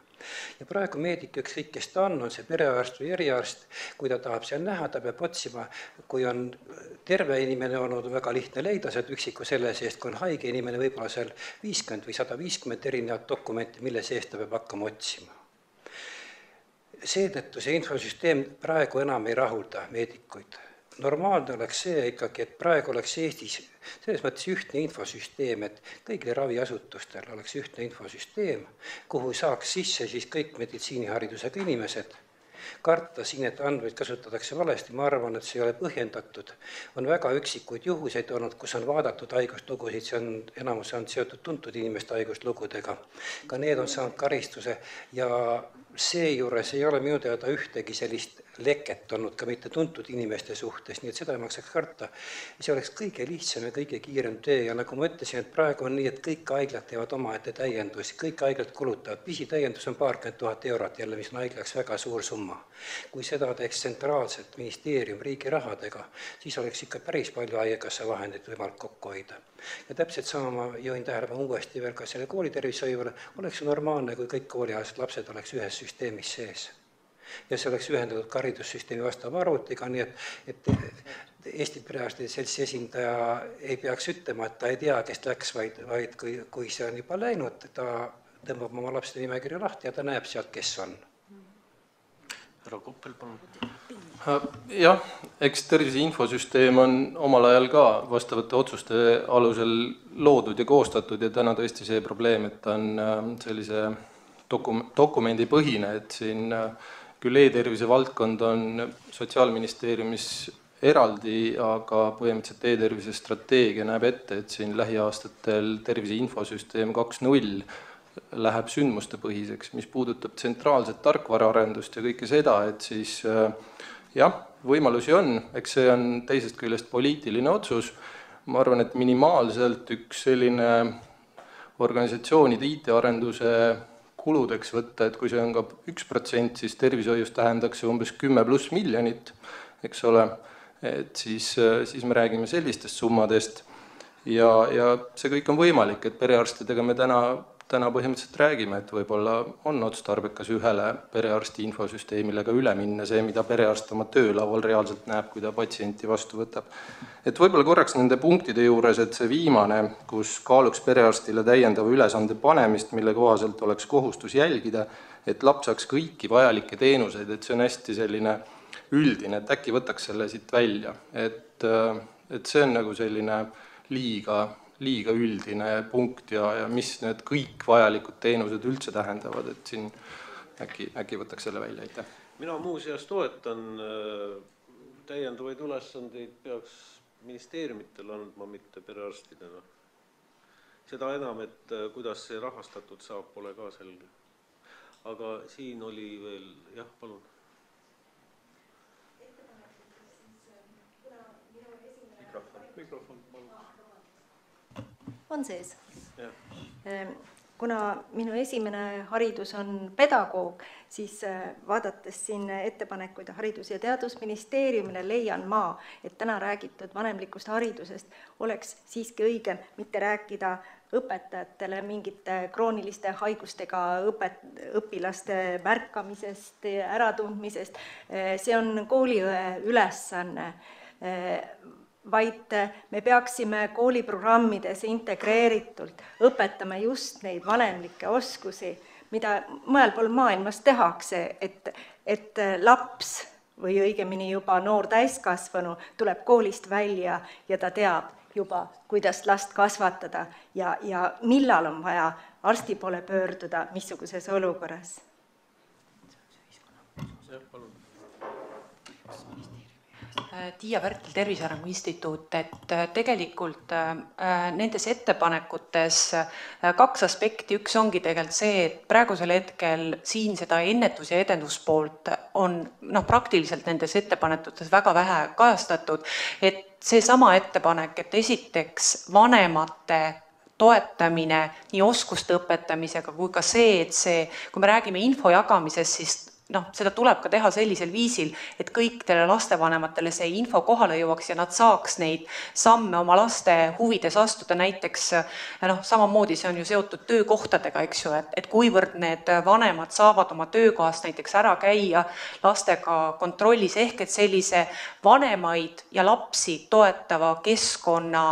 Ja praegu meedik ükskõik, kes ta on see perearst või eriarst, kui ta tahab seal näha, ta peab otsima, kui on terve inimene olnud väga lihtne leida sealt üksiku selle seest, kui on haige inimene, võib-olla seal 50 või 150 erinevat dokumenti, mille seest ta peab hakkama otsima. Seetõttu see infosüsteem praegu enam ei rahulda meedikuid. Normaalne oleks see ikkagi, et praegu oleks Eestis selles mõttes ühtne infosüsteem, et kõigil raviasutustel oleks ühtne infosüsteem, kuhu saaks sisse siis kõik meditsiiniharidusega inimesed. Karta siin, et andmeid kasutatakse valesti, ma arvan, et see ei ole põhjendatud. On väga üksikuid juhuseid olnud, kus on vaadatud haigustlugusid, see on enamus on seotud tuntud inimeste haiguslugudega. Ka need on saanud karistuse ja seejuures ei ole minu teada ühtegi sellist leket olnud ka mitte tuntud inimeste suhtes, nii et seda ei maksaks karta. See oleks kõige lihtsam ja kõige kiirem tee ja nagu ma ütlesin, et praegu on nii, et kõik haiglad teevad omaette täiendusi, kõik haiglad kulutavad, pisitäiendus on 20 000 eurot jälle, mis on haiglaks väga suur summa. Kui seda teeks tsentraalselt ministeerium riigi rahadega, siis oleks ikka päris palju haigekassa vahendeid võimalik kokku hoida. Ja täpselt sama ma juhin tähelepanu uuesti veel ka selle koolitervishoiule, oleks normaalne, kui kõik kooliaastased lapsed oleks ühes süsteemis sees. Ja see oleks ühendatud ka haridussüsteemi vastava arvutiga, nii et Eesti Perearstide Seltsi esindaja ei peaks ütlema, et ta ei tea, kes läks, vaid kui see on juba läinud, ta tõmbab oma lapsede nimekirja lahti ja ta näeb sealt, kes on. Härra Koppel, palun. Jah, eks tervise infosüsteem on omal ajal ka vastavate otsuste alusel loodud ja koostatud ja täna tõesti see probleem, et ta on sellise dokumendipõhine, et siin küll e-tervise valdkond on Sotsiaalministeeriumis eraldi, aga põhimõtteliselt e-tervise strateegia näeb ette, et siin lähiaastatel tervise infosüsteem 2.0 läheb sündmustepõhiseks, mis puudutab tsentraalset tarkvaraarendust ja kõike seda, et siis jah, võimalusi on, eks see on teisest küljest poliitiline otsus. Ma arvan, et minimaalselt üks selline organisatsioonide IT-arenduse kuludeks võtta, et kui see on ka 1%, siis tervishoius tähendaks see umbes 10+ miljonit, eks ole, et siis me räägime sellistest summadest ja see kõik on võimalik, et perearstidega me täna põhimõtteliselt räägime, et võib-olla on otstarbekas ühele perearsti infosüsteemile ka üle minna, see, mida perearst oma töölaual reaalselt näeb, kui ta patsienti vastu võtab. Et võib-olla korraks nende punktide juures, et see viimane, kus kaaluks perearstile täiendava ülesande panemist, mille kohaselt oleks kohustus jälgida, et laps saaks kõiki vajalikke teenuseid, et see on hästi selline üldine, et äkki võtaks selle siit välja. Et see on nagu selline liiga üldine punkt ja mis need kõik vajalikud teenused üldse tähendavad, et siin äkki võtaks selle välja, aitäh. Mina muuseas toetan täiendavaid ülesandeid peaks ministeeriumitel andma, mitte perearstidena. Seda enam, et kuidas see rahastatud saab, pole ka selge. Aga siin oli veel, jah, palun. Mikrofon, palun. On sees. Kuna minu esimene haridus on pedagoog, siis vaadates siin ettepanekuid Haridus- ja Teadusministeeriumile leian ma, et täna räägitud vanemlikust haridusest oleks siiski õigem mitte rääkida õpetajatele mingite krooniliste haigustega õpilaste märkamisest, äratundmisest. See on kooliõe ülesanne, vaid me peaksime kooliprogrammides integreeritult õpetama just neid vanemlikke oskusi, mida mõnel pool maailmas tehakse, et laps või õigemini juba noor täiskasvanu tuleb koolist välja ja ta teab juba, kuidas last kasvatada ja millal on vaja arsti poole pöörduda, missuguses olukorras. Tiia Värtel, Tervise Arengu Instituut, et tegelikult nendes ettepanekutes 2 aspekti, üks ongi tegelikult see, et praegusel hetkel siin seda ennetus- ja edenduspoolt on praktiliselt nendes ettepanekutes väga vähe kajastatud, et see sama ettepanek, et esiteks vanemate toetamine nii oskuste õpetamisega kui ka see, et kui me räägime info jagamisest, siis seda tuleb ka teha sellisel viisil, et kõikidele lastevanematele see info kohale jõuaks ja nad saaks neid samme oma laste huvides astuda, näiteks samamoodi see on ju seotud töökohtadega, eks ju, et kuivõrd need vanemad saavad oma töökohast näiteks ära käia lastega kontrollis, ehk et sellise vanemaid ja lapsi toetava keskkonna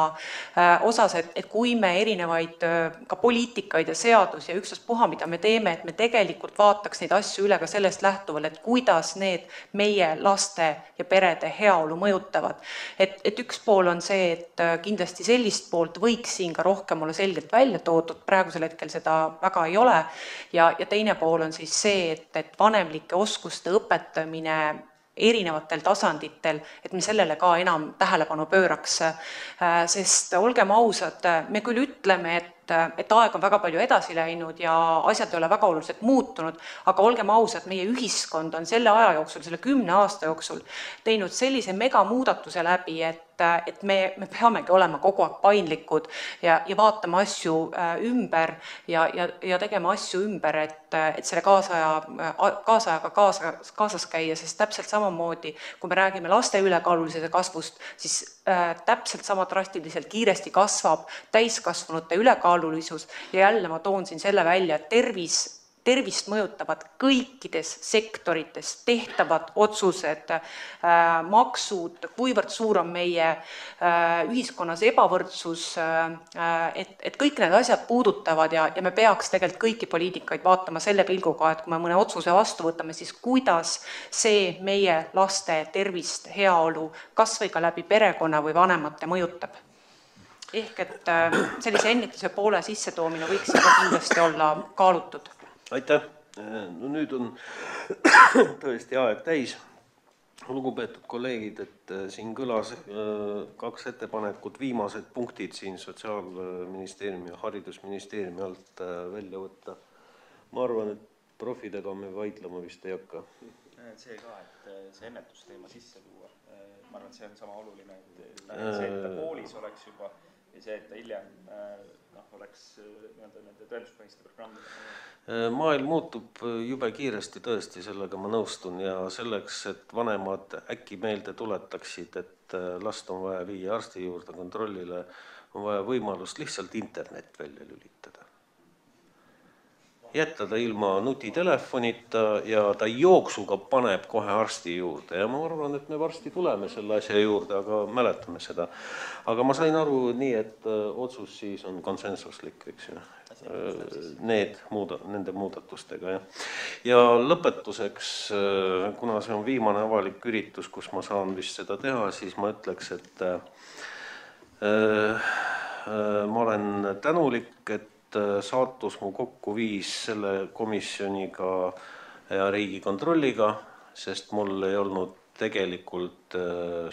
osas, et kui me erinevaid ka poliitikaid ja seadusi ja ükstaspuha, mida me teeme, et me tegelikult vaataks neid asju üle ka sellest lähtuval, et kuidas need meie laste ja perede heaolu mõjutavad. Et üks pool on see, et kindlasti sellist poolt võiks siin ka rohkem olla selgelt välja toodud, praegusel hetkel seda väga ei ole, ja teine pool on siis see, et vanemlike oskuste õpetamine erinevatel tasanditel, et me sellele ka enam tähelepanu pööraks, sest olgem ausad, me küll ütleme, et aeg on väga palju edasi läinud ja asjad ei ole väga oluliselt muutunud, aga olgem ausad, meie ühiskond on selle aja jooksul, selle 10 aasta jooksul teinud sellise megamuudatuse läbi, et me peamegi olema kogu aeg paindlikud ja vaatama asju ümber ja tegema asju ümber, et selle kaasajaga kaasas käia, sest täpselt samamoodi, kui me räägime laste ülekaalulisuse kasvust, siis täpselt sama drastiliselt kiiresti kasvab täiskasvanute ülekaalulisus ja jälle ma toon siin selle välja, et tervis tervist mõjutavad kõikides sektorites tehtavad otsused, maksud, kuivõrd suur on meie ühiskonnas ebavõrdsus, et kõik need asjad puudutavad ja me peaks tegelikult kõiki poliitikaid vaatama selle pilguga, et kui me mõne otsuse vastu võtame, siis kuidas see meie laste tervist, heaolu, kas või ka läbi perekonna või vanemate mõjutab. Ehk et sellise ennetuse poole sissetoomine võiks ka kindlasti olla kaalutud. Aitäh! No nüüd on tõesti aeg täis. Lugupeetud kolleegid, et siin kõlas 2 ettepanekut, viimased punktid siin Sotsiaalministeeriumi ja Haridusministeeriumi alt välja võtta. Ma arvan, et profidega me vaidlema vist ei hakka. See ka, et see ennetusteema sisse tuua. Ma arvan, et see on sama oluline, et see, et ta koolis oleks juba ja see, et ta hiljem oleks nende tõenduspõhiste programmide. Maailm muutub jube kiiresti tõesti, sellega ma nõustun ja selleks, et vanemad äkki meelde tuletaksid, et last on vaja viia arsti juurde kontrollile, on vaja võimalust lihtsalt internet välja lülitada. Jätta ta ilma nutitelefonita ja ta jooksuga paneb kohe arsti juurde ja ma arvan, et me varsti tuleme selle asja juurde, aga mäletame seda. Aga ma sain aru nii, et otsus siis on konsensuslik, eks ju, nende muudatustega. Ja lõpetuseks, kuna see on viimane avalik üritus, kus ma saan vist seda teha, siis ma ütleks, et ma olen tänulik, et saatus mu kokku viis selle komisjoniga ja Riigikontrolliga, sest mul ei olnud tegelikult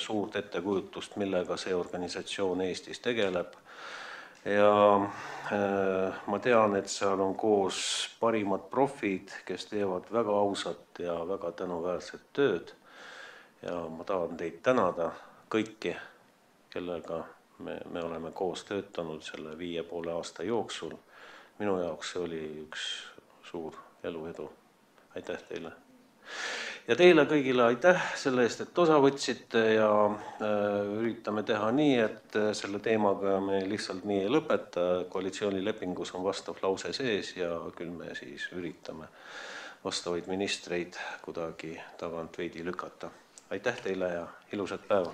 suurt ettekujutust, millega see organisatsioon Eestis tegeleb. Ja ma tean, et seal on koos parimad profid, kes teevad väga ausat ja väga tänuväärset tööd. Ja ma tahan teid tänada kõiki, kellega me oleme koos töötanud selle 5,5 aasta jooksul. Minu jaoks see oli üks suur eluedu. Aitäh teile. Ja teile kõigile aitäh selle eest, et osa võtsite ja üritame teha nii, et selle teemaga me lihtsalt nii ei lõpeta. Koalitsioonilepingus on vastav lause sees ja küll me siis üritame vastavaid ministreid kuidagi tagant veidi lükata. Aitäh teile ja ilusat päeva!